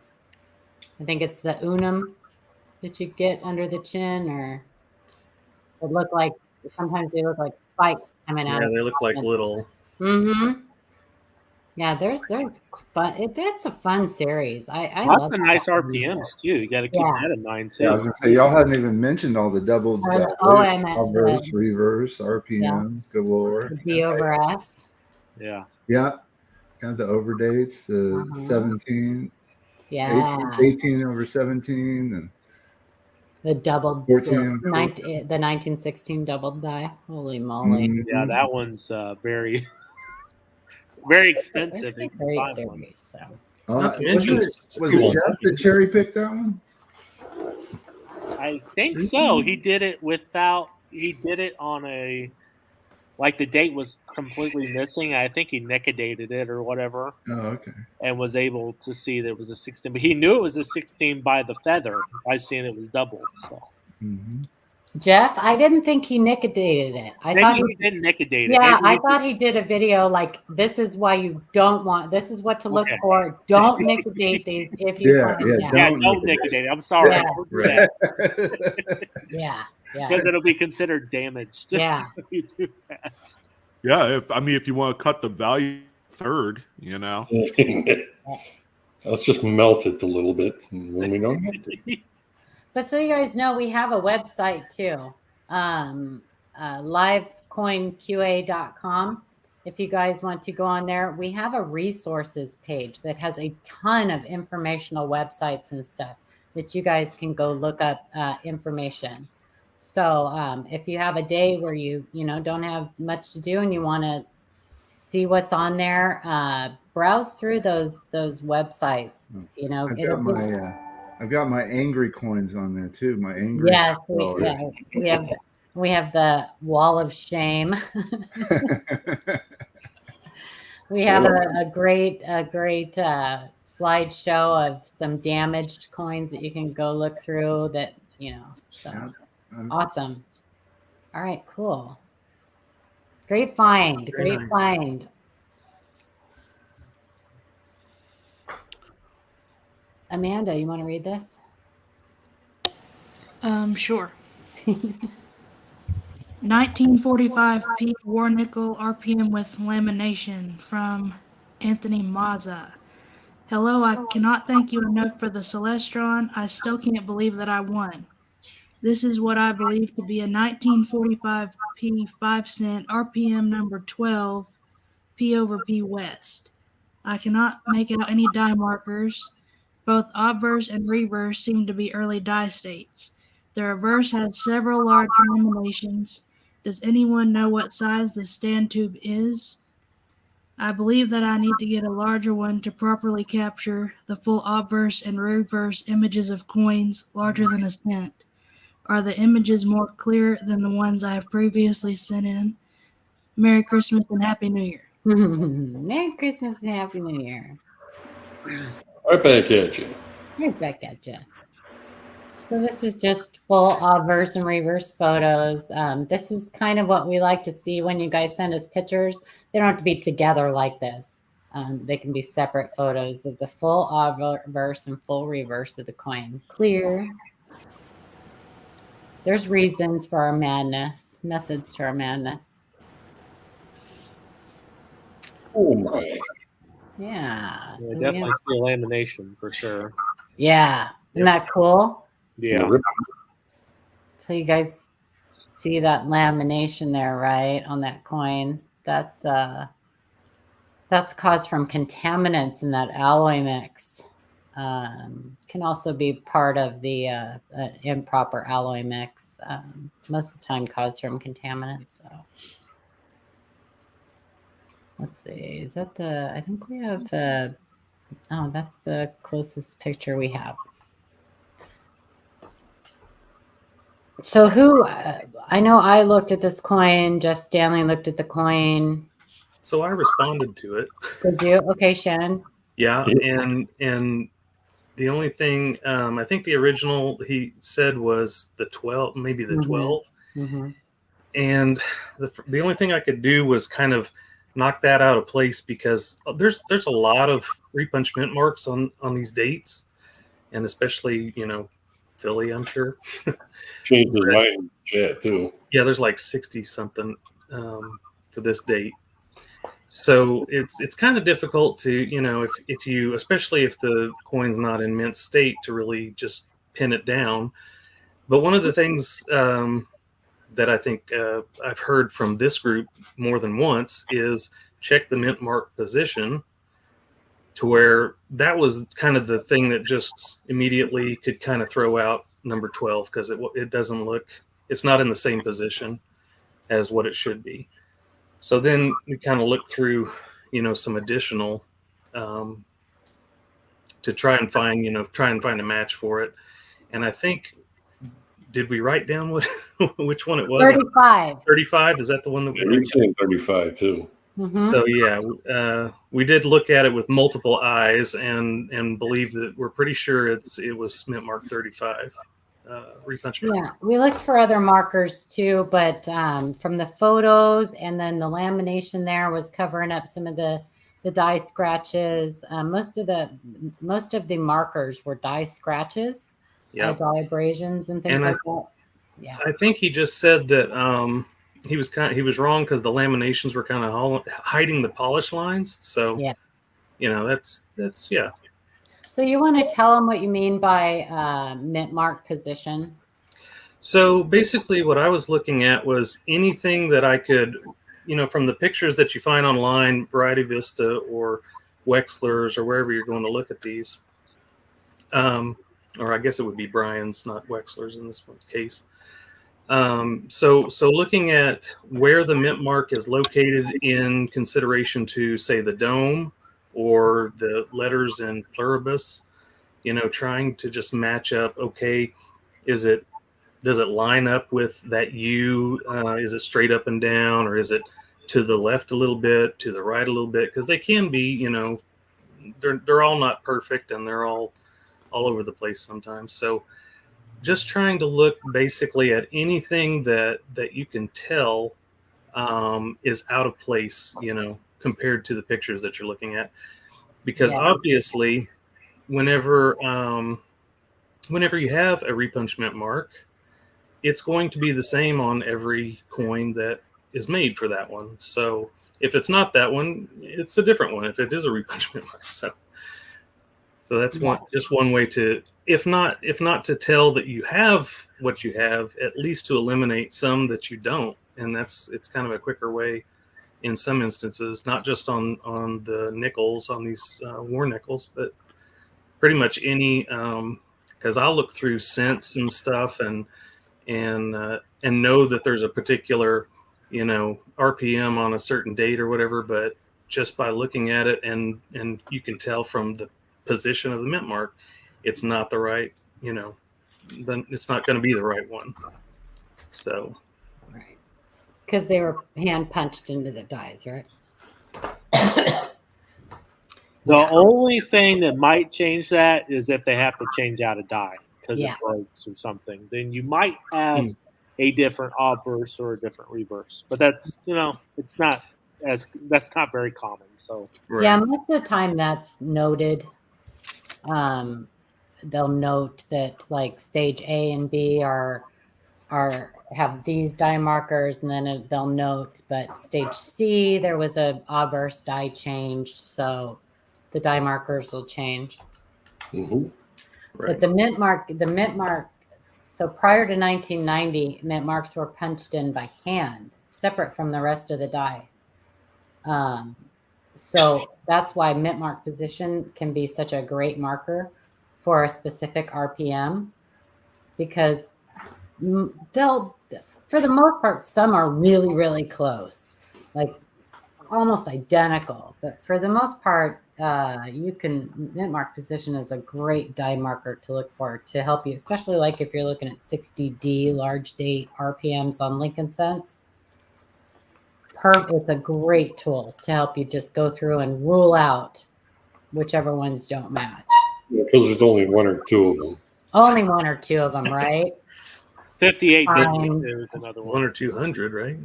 think it's the unum that you get under the chin, or sometimes they look like spikes coming out. Yeah, they look like little. Mm-hmm. Yeah, there's fun. That's a fun series. I Lots love of nice that. RPMs too. You got to keep that in mind too. Yeah, I was gonna say y'all hadn't even mentioned all the double reverse RPMs galore. D over S. Yeah. Yeah. got the overdates, the Uh-huh. 17, Yeah. 18 over 17, and The doubled 14 and the 1916 doubled die. Holy moly. Yeah, Mhm. that one's very, very expensive. It's If a you great find one. series. So. Not to mention, Wasn't it's it, just a was cool it Jeff that cherry picked that one? I think so. He did it without. He did it on a like the date was completely missing. I think he necadated it or whatever, Oh, okay. and was able to see that it was a 16. But he knew it was a 16 by the feather by seeing it was doubled. So Mm-hmm. Jeff, I didn't think he nickedated it. I maybe thought he didn't nicodate it. yeah, Maybe I he thought he did a video like this is why you don't want this is what to look Okay. for. Don't nicodate these if you Yeah, find yeah, out. Yeah, Don't don't nicodate. nicodate it. I'm sorry. Yeah. Don't do that Yeah. Yeah. because it'll be considered damaged. Yeah. if you do that. Yeah, if you want to cut the value third, you know. Let's just melt it a little bit, and when we don't have to. But so you guys know, we have a website too, livecoinqa.com. If you guys want to go on there, we have a resources page that has a ton of informational websites and stuff that you guys can go look up information. So if you have a day where you don't have much to do and you want to see what's on there, browse through those websites. I've got my angry coins on there too. My angry. Yes, we have the wall of shame. We have a great slideshow of some damaged coins that you can go look through. So awesome. All right, cool. Great find. Very Great nice. find. Amanda, you want to read this? Sure. 1945 P War Nickel RPM with lamination from Anthony Mazza. Hello, I cannot thank you enough for the Celestron. I still can't believe that I won. This is what I believe to be a 1945 P 5 cent RPM number 12 P over P West. I cannot make out any die markers. Both obverse and reverse seem to be early die states. The reverse has several large laminations. Does anyone know what size the stand tube is? I believe that I need to get a larger one to properly capture the full obverse and reverse images of coins larger than a cent. Are the images more clear than the ones I have previously sent in? Merry Christmas and Happy New Year. Merry Christmas and Happy New Year. Right back at you. Right back at you. So this is just full obverse and reverse photos. This is kind of what we like to see when you guys send us pictures. They don't have to be together like this. They can be separate photos of the full obverse and full reverse of the coin. Clear. There's reasons for our madness, methods to our madness. Oh my. Yeah. Yeah, So definitely see a lamination for sure. yeah. Isn't that cool? Yeah. So you guys see that lamination there, right, on that coin? That's caused from contaminants in that alloy mix. Can also be part of the improper alloy mix. Most of the time caused from contaminants. So let's see. Is that I think we have oh, that's the closest picture we have. So who, I know I looked at this coin, Jeff Stanley looked at the coin. So I responded to it. Did you? Okay, Shannon. Yeah, and the only thing I think the original he said was the 12, maybe the 12. Mm-hmm. And the only thing I could do was kind of knock that out of place because there's a lot of repunch mint marks on these dates, and especially Philly, I'm sure. Changed his mind in chat too. Yeah, there's like 60 something for this date. So it's kind of difficult to, if you, especially if the coin's not in mint state, to really just pin it down. But one of the things that I think I've heard from this group more than once is check the mint mark position to where that was kind of the thing that just immediately could kind of throw out number 12 because it doesn't look, it's not in the same position as what it should be. So then we kind of looked through, some additional to try and find a match for it. And I think, did we write down which one it was? 35. 35, is that the one that We're saying 35 too. Mhm. So yeah, we did look at it with multiple eyes and believe that we're pretty sure it was mint mark 35 repunch mark. Yeah, we looked for other markers too, but from the photos and then the lamination there was covering up some of the die scratches. Most of the markers were die scratches, Yeah, die abrasions and things And like that. Yeah, I think he just said that he was wrong because the laminations were kind of hiding the polish lines. So yeah. that's yeah. So you want to tell them what you mean by mint mark position? So basically, what I was looking at was anything that I could, from the pictures that you find online, Variety Vista or Wexler's or wherever you're going to look at these, or I guess it would be Brian's, not Wexler's in this case. So looking at where the mint mark is located in consideration to, say, the dome or the letters in pluribus, trying to just match up. Okay, does it line up with that U? Is it straight up and down, or is it to the left a little bit, to the right a little bit? Because they can be, they're all not perfect, and they're all over the place sometimes. So just trying to look basically at anything that you can tell is out of place, compared to the pictures that you're looking at. Because obviously, whenever you have a repunch mint mark, it's going to be the same on every coin that is made for that one. So if it's not that one, it's a different one if it is a repunch mint mark. So that's just one way to, if not to tell that you have what you have, at least to eliminate some that you don't. And it's kind of a quicker way in some instances, not just on the nickels, on these war nickels, but pretty much any, because I'll look through cents and stuff and know that there's a particular, RPM on a certain date or whatever, but just by looking at it and you can tell from the position of the mint mark, it's not the right, then it's not going to be the right one. So, Right. Because they were hand punched into the dies, right? The only thing that might change that is if they have to change out a die because it breaks or something. Then you might have a different obverse or a different reverse. But that's that's not very common. So yeah, most of the time that's noted. They'll note that like stage A and B have these die markers, and then they'll note, but stage C there was a obverse die changed, so the die markers will change. Mm-hmm. Right. But the mint mark, so prior to 1990, mint marks were punched in by hand, separate from the rest of the die. So that's why mint mark position can be such a great marker for a specific RPM, because they'll, for the most part, some are really, really close, like almost identical. But for the most part, mint mark position is a great die marker to look for to help you, especially like if you're looking at 60D large date RPMs on Lincoln Cents. It's a great tool to help you just go through and rule out whichever ones don't match. Because there's only one or two of them. Only one or two of them, right? 58 Times. is another One one. or 200, right?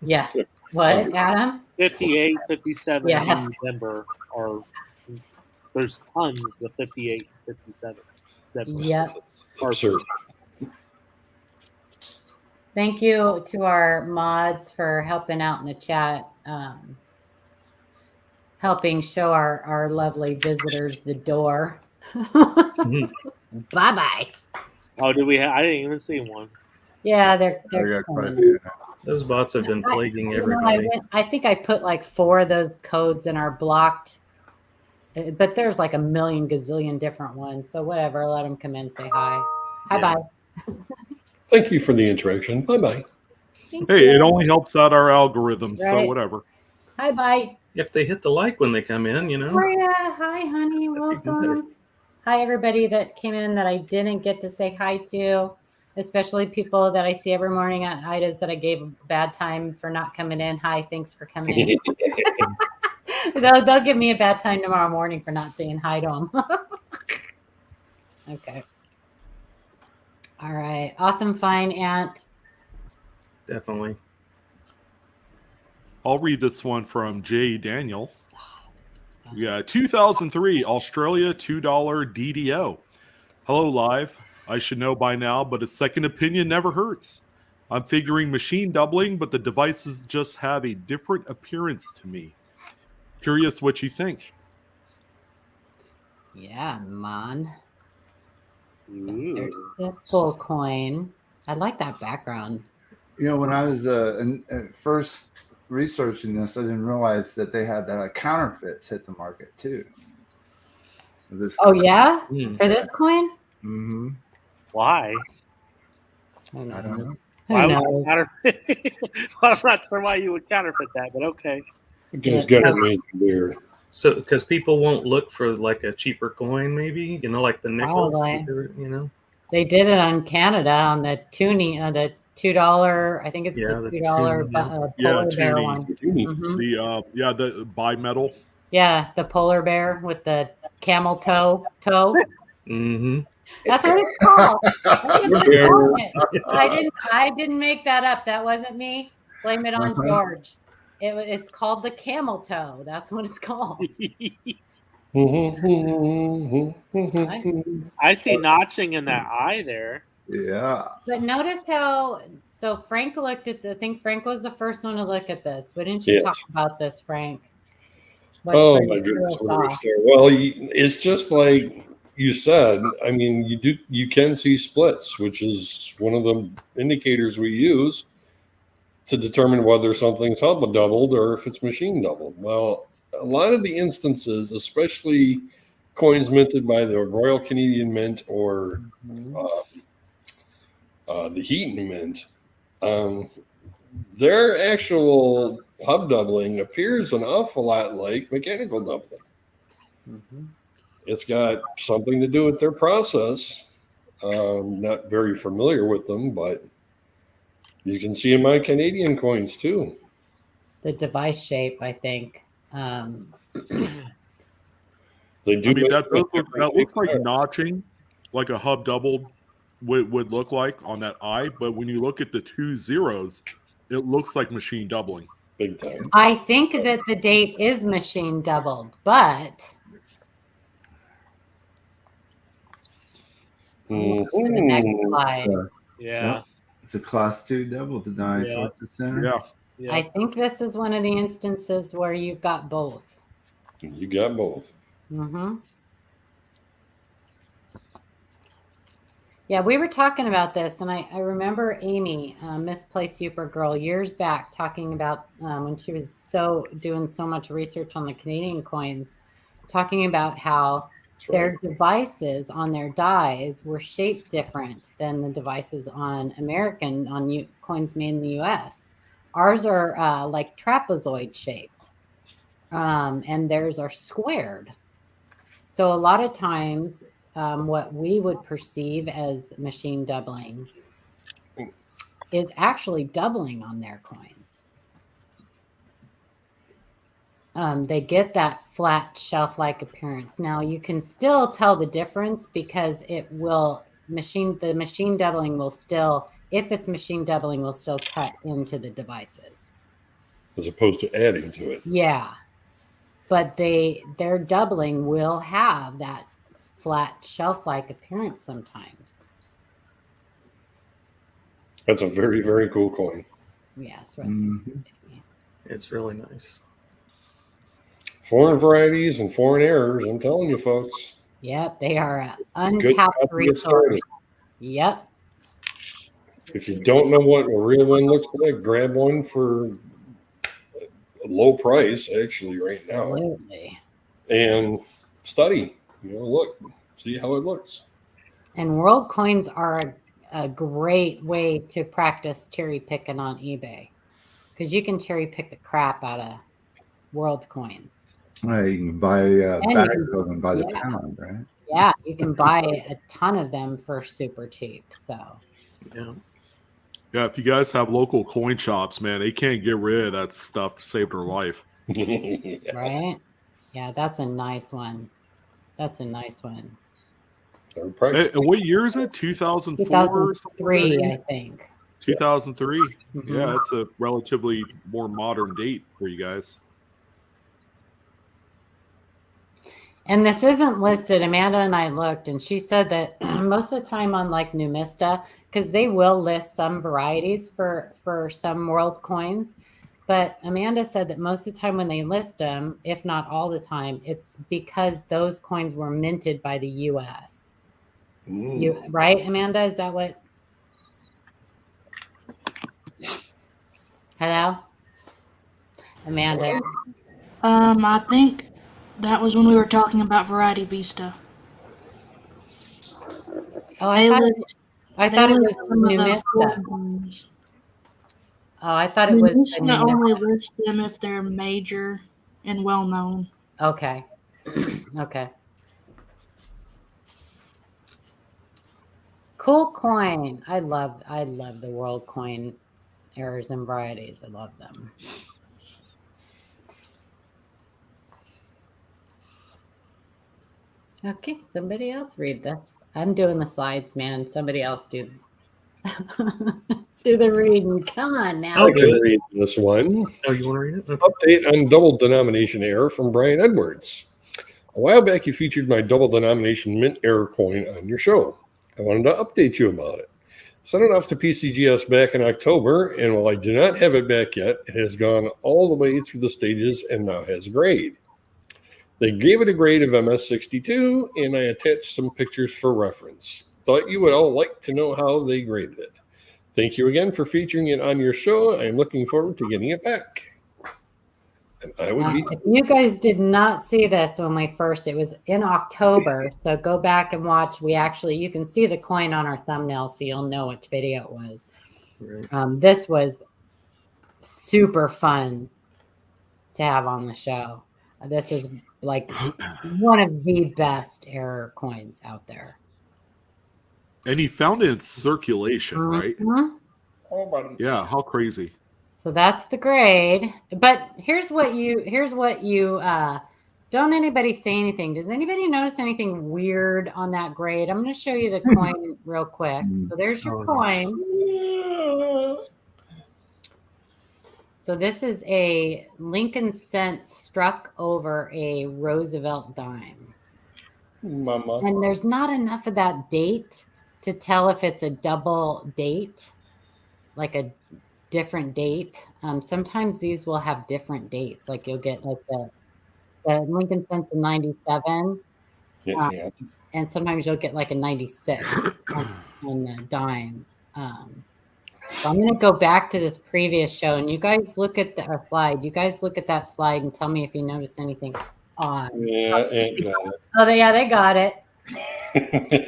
Yeah. What, Adam? 58, 57, Yes. and Denver are. There's tons of 58, 57. Yep. Absurd. Thank you to our mods for helping out in the chat, helping show our lovely visitors the door. Bye-bye. Oh, did we? I didn't even see one. Yeah, they're got quite a coming. few. Those bots have been plaguing I everybody. think I put like 4 of those codes in our blocked But there's like a million gazillion different ones. So whatever, let them come in, say hi. Hi, Yeah. bye. Thank you for the interaction. Bye bye. Thank Hey, you. it only helps out our algorithms, so Right. whatever. Hi, bye. If they hit the like when they come in, Maria, hi, honey. That's even better. Welcome. Hi, everybody that came in that I didn't get to say hi to, especially people that I see every morning at Ida's that I gave a bad time for not coming in. Hi, thanks for coming in. They'll give me a bad time tomorrow morning for not saying hi to them. Okay. All right. Awesome. Fine, Aunt. Definitely. I'll read this one from J. Daniel. This is fun. Yeah, 2003 Australia $2 DDO. Hello, live. I should know by now, but a second opinion never hurts. I'm figuring machine doubling, but the devices just have a different appearance to me. Curious what you think. Yeah, man. So there's Ooh. the full coin. I like that background. When I was first researching this, I didn't realize that they had counterfeits hit the market too. Oh, yeah? Mm. For this coin? Mm-hmm. Why? Who I don't know. knows? Why Who would you knows? counterfeit? Well, I'm not sure why you would counterfeit that, but okay. You guys got it made weird. So, because people won't look for like a cheaper coin, maybe like the nickels. Probably. They did it on Canada on the toonie, the $2. I think it's Yeah, the the $2 toonie, Yeah, polar bear toonie. one. Mhm. The bimetal. Yeah, the polar bear with the camel toe. Mm-hmm. That's what it's called. That's what it's called. I didn't make that up. That wasn't me. Blame it on George. It's called the camel toe. That's what it's called. I see notching in that eye there. Yeah. But notice how Frank looked at I think Frank was the first one to look at this. Why didn't you Yes. talk about this, Frank? Oh my goodness! Where do we start? Well, it's just like you said. I mean, you can see splits, which is one of the indicators we use to determine whether something's hub doubled or if it's machine doubled. Well, a lot of the instances, especially coins minted by the Royal Canadian Mint or the Heaton Mint, their actual hub doubling appears an awful lot like mechanical doubling. Mm-hmm. It's got something to do with their process. Not very familiar with them, but you can see in my Canadian coins too. The device shape, I think. They do. I mean, that that looks like notching, like a hub doubled would look like on that eye. But when you look at the 2 zeros, it looks like machine doubling. Big time. I think that the date is machine doubled, but the next slide. Yeah. It's a class 2 double to die towards the center. Yeah. I think this is one of the instances where you've got both. You got both. Mm-hmm. Yeah, we were talking about this, and I remember Amy, Misplaced Supergirl, years back talking about when she was doing so much research on the Canadian coins, talking about how their devices on their dies were shaped different than the devices on coins made in the U.S. Ours are like trapezoid shaped, and theirs are squared. So a lot of times, what we would perceive as machine doubling is actually doubling on their coins. They get that flat shelf-like appearance. Now you can still tell the difference because the machine doubling will still, if it's machine doubling, will still cut into the devices. As opposed to adding to it. Yeah. But their doubling will have that flat shelf-like appearance sometimes. That's a very, very cool coin. Yes. It's really nice. Foreign varieties and foreign errors, I'm telling you, folks. Yep, they are an untapped resource. Yep. If you don't know what a real one looks like, grab one for a low price, actually, right now. Absolutely. And study. Look, see how it looks. And world coins are a great way to practice cherry picking on eBay, because you can cherry pick the crap out of world coins. Well, you can buy bags of them by the pound, right? Yeah, you can buy a ton of them for super cheap. So Yeah, if you guys have local coin shops, man, they can't get rid of that stuff to save their life. Right? Yeah, that's a nice one. That's a nice one. And what year is it? 2004? 2003, I think. 2003. Mm-hmm. Yeah, that's a relatively more modern date for you guys. And this isn't listed. Amanda and I looked, and she said that most of the time on like Numista, because they will list some varieties for some world coins, but Amanda said that most of the time when they list them, if not all the time, it's because those coins were minted by the U.S. You right, Amanda? Is that what? Hello, Amanda. I think that was when we were talking about Variety Vista. Oh, I thought it was Numista. Oh, I thought it was Numista only lists them if they're major and well known. Okay. Okay. Cool coin. I love the world coin errors and varieties. I love them. Okay, somebody else read this. I'm doing the slides, man. Somebody else do the reading. Come on now. I can read this one. Oh, you want to read it? Okay. Update on double denomination error from Brian Edwards. A while back, you featured my double denomination mint error coin on your show. I wanted to update you about it. Sent it off to PCGS back in October, and while I do not have it back yet, it has gone all the way through the stages and now has a grade. They gave it a grade of MS62, and I attached some pictures for reference. Thought you would all like to know how they graded it. Thank you again for featuring it on your show. I'm looking forward to getting it back. And I would be. If you guys did not see this when it was in October, so go back and watch. You can see the coin on our thumbnail, so you'll know which video it was. Right. This was super fun to have on the show. This is like one of the best error coins out there. And he found it in circulation, right? Oh, yeah, how crazy. So that's the grade. But here's what you don't anybody say anything. Does anybody notice anything weird on that grade? I'm going to show you the coin real quick. So there's your coin. So this is a Lincoln cent struck over a Roosevelt dime. Mama. And there's not enough of that date to tell if it's a double date, like a different date. Sometimes these will have different dates. Like you'll get like the Lincoln cents in 97. Yeah. And sometimes you'll get like a 96 on the dime. So I'm going to go back to this previous show, and you guys look at the slide. You guys look at that slide and tell me if you notice anything odd. Yeah, Aunt got it. Oh, they got it.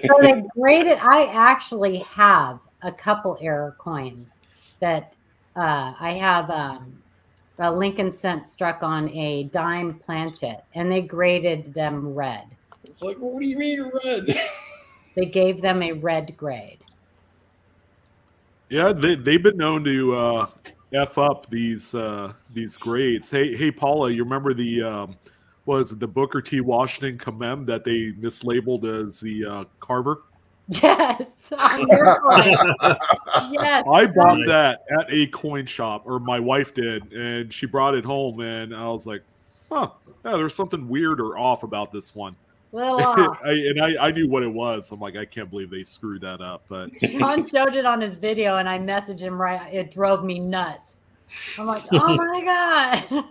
So they graded. I actually have a couple error coins that I have a Lincoln cent struck on a dime planchet, and they graded them red. It's like, what do you mean red? They gave them a red grade. Yeah, they've been known to F up these grades. Hey, Paula, you remember the was it the Booker T. Washington commem that they mislabeled as the Carver? Yes. Yes. I bought that at a coin shop, or my wife did, and she brought it home, and I was like, huh, yeah, there's something weird or off about this one. Little off. I knew what it was. I'm like, I can't believe they screwed that up. But Sean showed it on his video, and I messaged him right. It drove me nuts. I'm like, oh my God.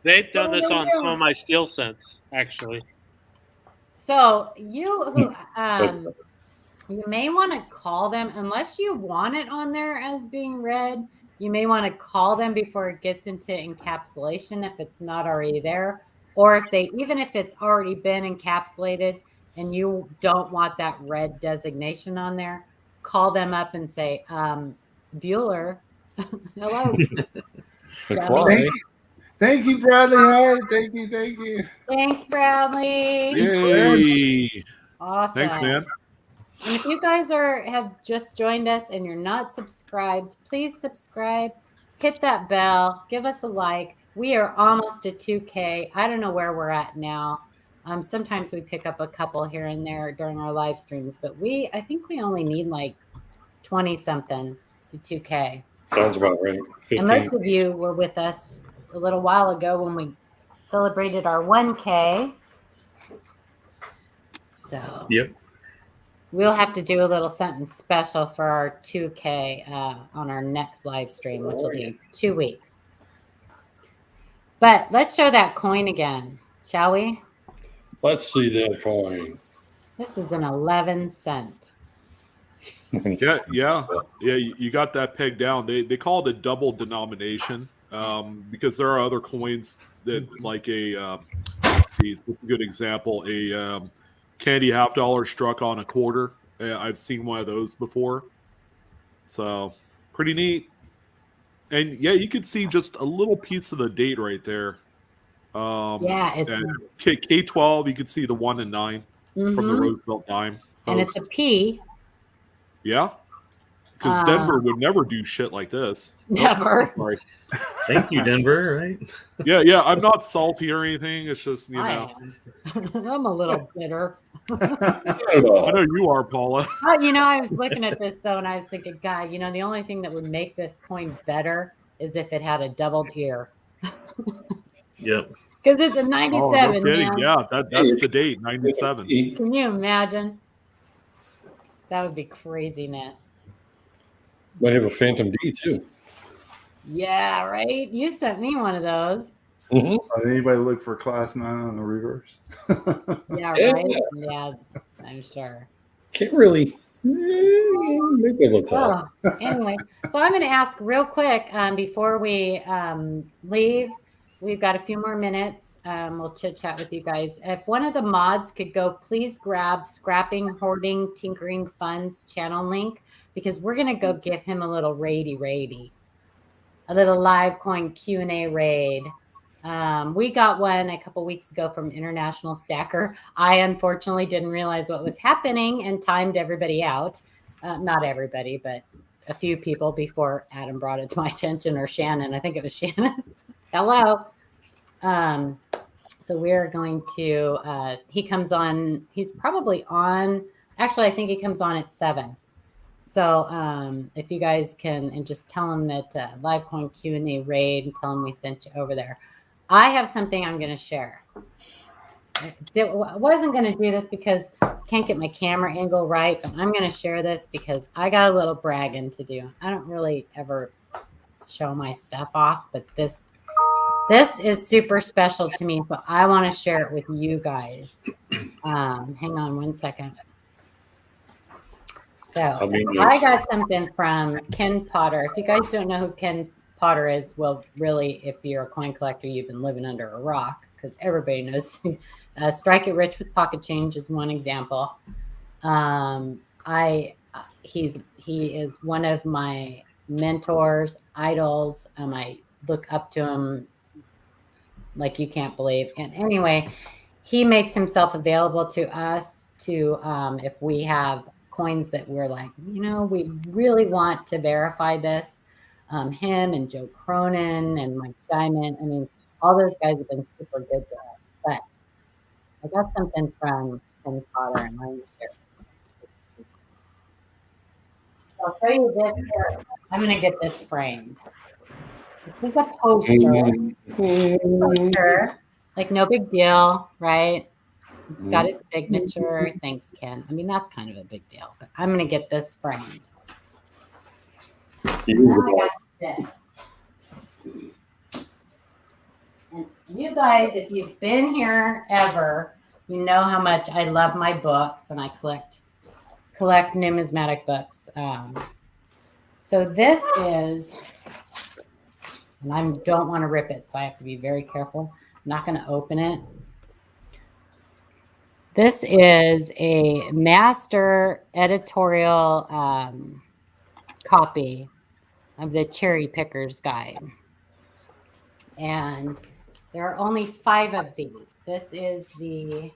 They've done this on some of my steel cents, actually. So you may want to call them, unless you want it on there as being red. You may want to call them before it gets into encapsulation if it's not already there. or if they, even if it's already been encapsulated and you don't want that red designation on there, call them up and say, Bueller, hello. McFly. Thank you, Bradley Hyde. Thank you. Thanks, Bradley. Yay! Awesome. Thanks, man. And if you guys have just joined us and you're not subscribed, please subscribe, hit that bell, give us a like. We are almost to 2K. I don't know where we're at now. Sometimes we pick up a couple here and there during our live streams, but I think we only need like 20 something to 2K. Sounds about right. 15. And most of you were with us a little while ago when we celebrated our 1K. So Yep. we'll have to do a little something special for our 2K on our next live stream, which will be in 2 weeks. But let's show that coin again, shall we? Let's see that coin. This is an 11 cent. Yeah. You got that pegged down. They call it a double denomination because there are other coins that, like what's a good example? A candy $50 struck on a quarter. I've seen one of those before. So pretty neat. And yeah, you could see just a little piece of the date right there. Yeah, it's K12. You could see the 1 and 9 from the Roosevelt dime post. And it's a P. Yeah, because Denver would never do shit like this. Never. Sorry. Thank you, Denver. Right? Yeah. I'm not salty or anything. It's just I'm a little bitter. I know you are, Paula. I was looking at this though, and I was thinking, God, the only thing that would make this coin better is if it had a doubled ear. Yep. Because it's a 97. Oh, no kidding. Man. Yeah, that's the date, 97. Can you imagine? That would be craziness. Might have a Phantom D too. Yeah, right. You sent me one of those. Did anybody look for class 9 on the reverse? Yeah, right. Yeah, I'm sure. Can't really. Maybe a little tell. Anyway, so I'm going to ask real quick before we leave. We've got a few more minutes. We'll chit chat with you guys. If one of the mods could go, please grab Scrapping, Hoarding, Tinkering Funds channel link, because we're going to go give him a little raidy, a little live coin Q&A raid. We got one a couple weeks ago from International Stacker. I unfortunately didn't realize what was happening and timed everybody out. Not everybody, but a few people before Adam brought it to my attention, or Shannon. I think it was Shannon. Hello. So we're going to, he comes on, he's probably on, actually, I think he comes on at 7. So if you guys can, and just tell him that Livecoin Q&A raid, and tell him we sent you over there. I have something I'm going to share. I wasn't going to do this because I can't get my camera angle right, but I'm going to share this because I got a little bragging to do. I don't really ever show my stuff off, but this is super special to me, so I want to share it with you guys. Hang on one second. So I got something from Ken Potter. If you guys don't know who Ken Potter is, well, really, if you're a coin collector, you've been living under a rock, because everybody knows. Strike It Rich with Pocket Change is one example. He is one of my mentors, idols. I look up to him like you can't believe. And anyway, he makes himself available to us to if we have coins that we're like, we really want to verify this. Him and Joe Cronin and Mike Diamond. I mean, all those guys have been super good to us. But I got something from Ken Potter, and I'm going to share. So I'll show you this here. I'm going to get this framed. This is a poster. Like, no big deal, right? It's got his signature. Thanks, Ken. I mean, that's kind of a big deal, but I'm going to get this framed. And then I got this. And you guys, if you've been here ever, you know how much I love my books, and I collect numismatic books. So this is, and I don't want to rip it, so I have to be very careful. not going to open it. This is a master editorial copy of the Cherry Picker's Guide. And there are only 5 of these. This is the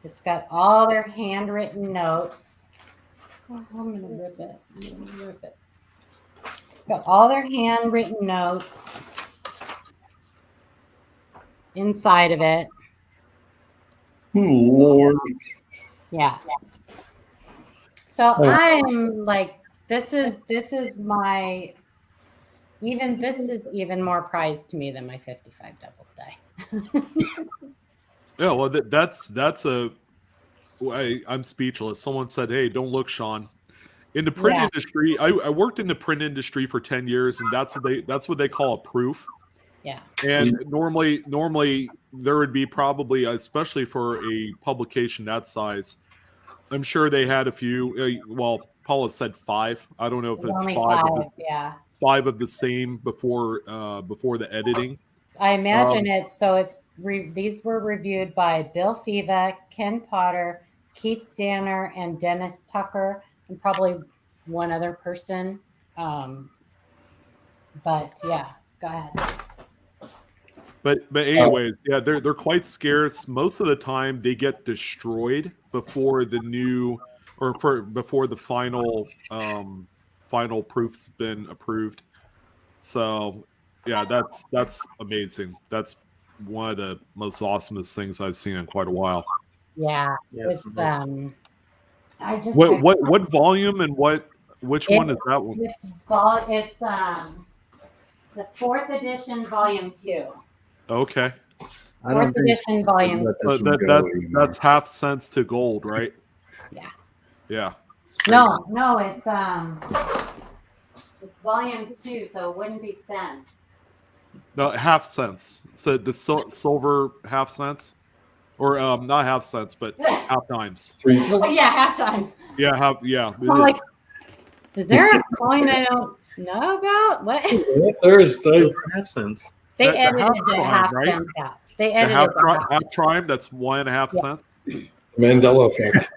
it's got all their handwritten notes. Oh, I'm gonna rip it. It's got all their handwritten notes inside of it. Lord. Yeah. So I'm like, this is my, this is even more prized to me than my 55 double die. Yeah, well, I'm speechless. Someone said, "Hey, don't look, Sean." In the print industry, I worked in the print industry for 10 years, and that's what they call a proof. Yeah. And normally there would be probably, especially for a publication that size, I'm sure they had a few. Well, Paula said 5. I don't know if it's only 5. 5 of the same before the editing. I imagine it. So these were reviewed by Bill Fiva, Ken Potter, Keith Zanner, and Dennis Tucker, and probably one other person. But yeah, go ahead. But anyways, yeah, they're quite scarce. Most of the time, they get destroyed before the final proof's been approved. So yeah, that's amazing. That's one of the most awesomest things I've seen in quite a while. Yeah, it's I just what volume and which one is that one? It's the 4th edition, volume 2. Okay. 4th edition, volume 2. So that's half cents to gold, right? Yeah. Yeah. No, it's volume 2, so it wouldn't be cents. No, half cents. So the silver half cents, or not half cents, but half times. Oh, yeah, half times. Yeah, I'm like, is there a coin I don't know about? What? There's half cents. They The edited half the prime, half right? cents out. They The edited half prime. That's 1.5 cents. Mandela effect.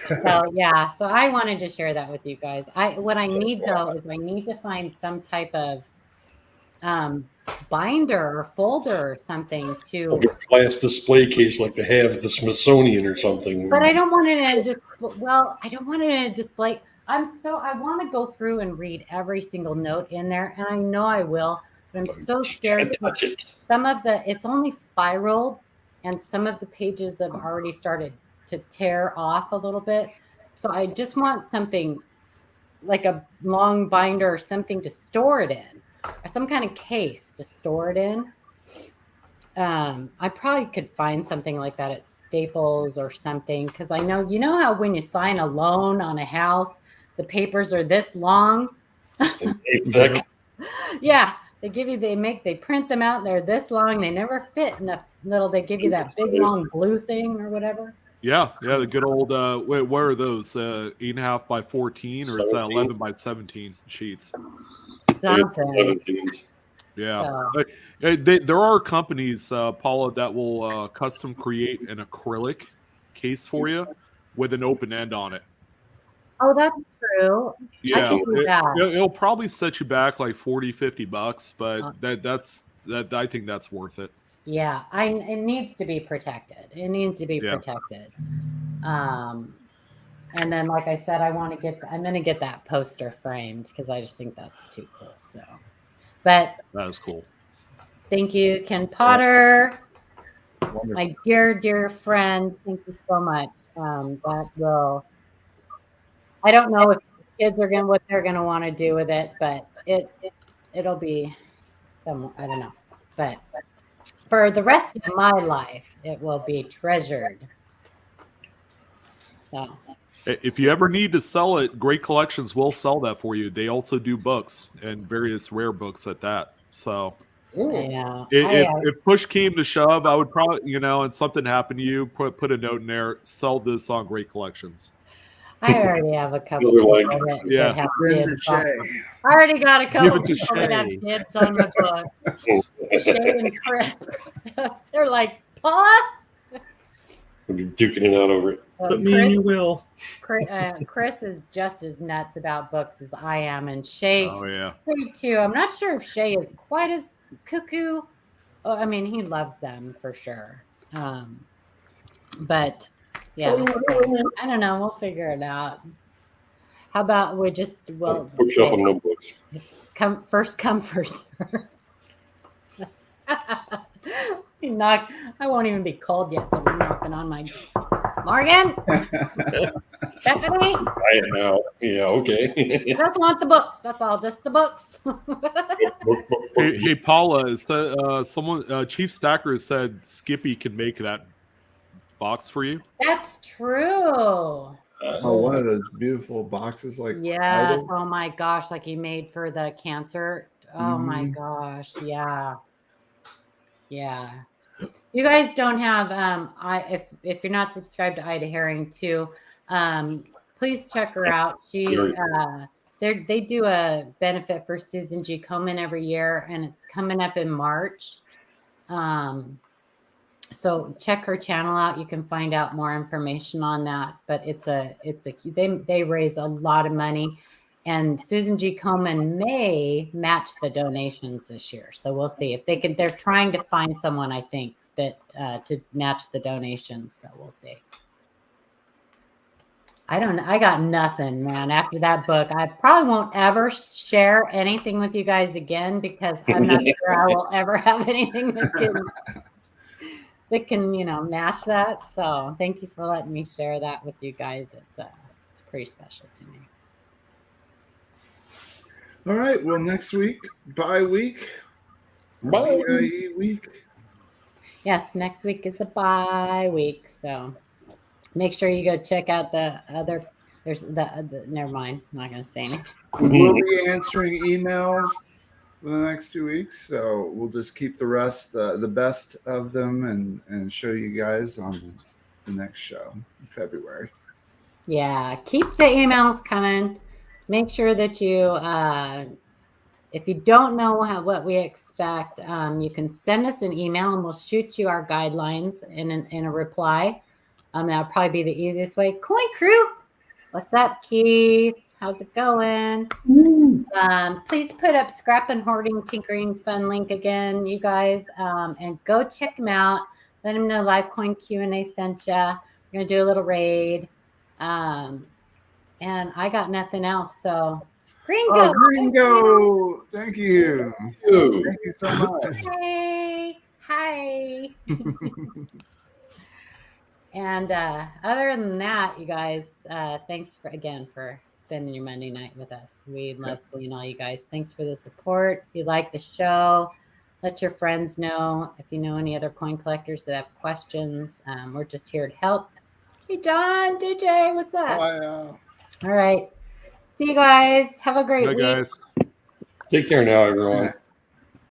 So yeah, so I wanted to share that with you guys. What I need though is I need to find some type of binder or folder or something to Like a glass display case like they have at the Smithsonian or something. But I don't want it in I don't want it in a display. I want to go through and read every single note in there, and I know I will, but I'm so scared to touch it. it's only spiraled, and some of the pages have already started to tear off a little bit. So I just want something like a long binder or something to store it in, some kind of case to store it in. I probably could find something like that at Staples or something, because I know, you know how when you sign a loan on a house, the papers are this long. Yeah, they print them out. They're this long. They never fit in a little. They give you that big long blue thing or whatever. Yeah, the good old. What are those? 8.5 by 14, or is that 11 by 17 sheets? Something. Yeah, there are companies, Paula, that will custom create an acrylic case for you with an open end on it. Oh, that's true. Yeah, I can do that. It'll probably set you back like $40-$50, but I think that's worth it. Yeah, it needs to be protected. It needs to be protected. And then, like I said, I'm going to get that poster framed because I just think that's too cool. So, but that is cool. Thank you, Ken Potter, my dear friend. Thank you so much. I don't know if kids are what they're gonna want to do with it, but it'll be some, I don't know. But for the rest of my life, it will be treasured. So if you ever need to sell it, Great Collections will sell that for you. They also do books and various rare books at that. So if push came to shove, I would probably, and something happened to you, put a note in there, sell this on Great Collections. I already have a couple Another line. people that, Yeah. that have Then the dibs. On, Shay. I already got a couple it to people that have Shay. dibs on my books. Shay and Chris. They're like, Paula? We'll be duking it out over it. Put me in your will. Chris is just as nuts about books as I am, and Shay Oh yeah. too. I'm not sure if Shay is quite as cuckoo. Oh, I mean, he loves them for sure. But yeah, so, I don't know. We'll figure it out. How about we just Bookshelf of notebooks. come first, first serve. I won't even be cold yet. They'll be knocking on my Morgan. Stephanie. I am now. Yeah, okay. I just want the books. That's all. Just the books. Hey Paula, someone Chief Stacker said Skippy can make that box for you. That's true. Oh, one of those beautiful boxes like Yes. idol. Oh my gosh, like he made for the cancer. Oh my Mhm. gosh. Yeah. Yeah. You guys don't have if you're not subscribed to Ida Herring too, please check her out. She they do a benefit for Susan G. Komen every year, and it's coming up in March. So check her channel out. You can find out more information on that. But they raise a lot of money, and Susan G. Komen may match the donations this year. So we'll see if they can. They're trying to find someone, I think, that to match the donations. So we'll see. I got nothing, man. After that book, I probably won't ever share anything with you guys again because I'm not sure I will ever have anything that can match that. So thank you for letting me share that with you guys. It's pretty special to me. All right. Well, next week, week. Yes, next week is the bye week. So make sure you go check out the other. There's the never mind. I'm not going to say anything. We'll be answering emails for the next 2 weeks, so we'll just keep the rest, the best of them, and show you guys on the next show in February. Yeah, keep the emails coming. Make sure that you, if you don't know what we expect, you can send us an email and we'll shoot you our guidelines in a reply. That'll probably be the easiest way. Coin Crew, what's up, Keith? How's it going? Please put up Scrap and Hoarding Tinkering's Fun link again, you guys, and go check them out. Let them know Livecoin Q&A sent you. We're going to do a little raid. And I got nothing else, so Gringo. Oh, Gringo! Thank you. Thank you so much. Hey, hi. And other than that, you guys, thanks for spending your Monday night with us. We love seeing all you guys. Thanks for the support. If you like the show, let your friends know. If you know any other coin collectors that have questions, we're just here to help. Hey, Don, DJ, what's up? Bye. All right. See you guys. Have a great week. Guys. Take care now, everyone.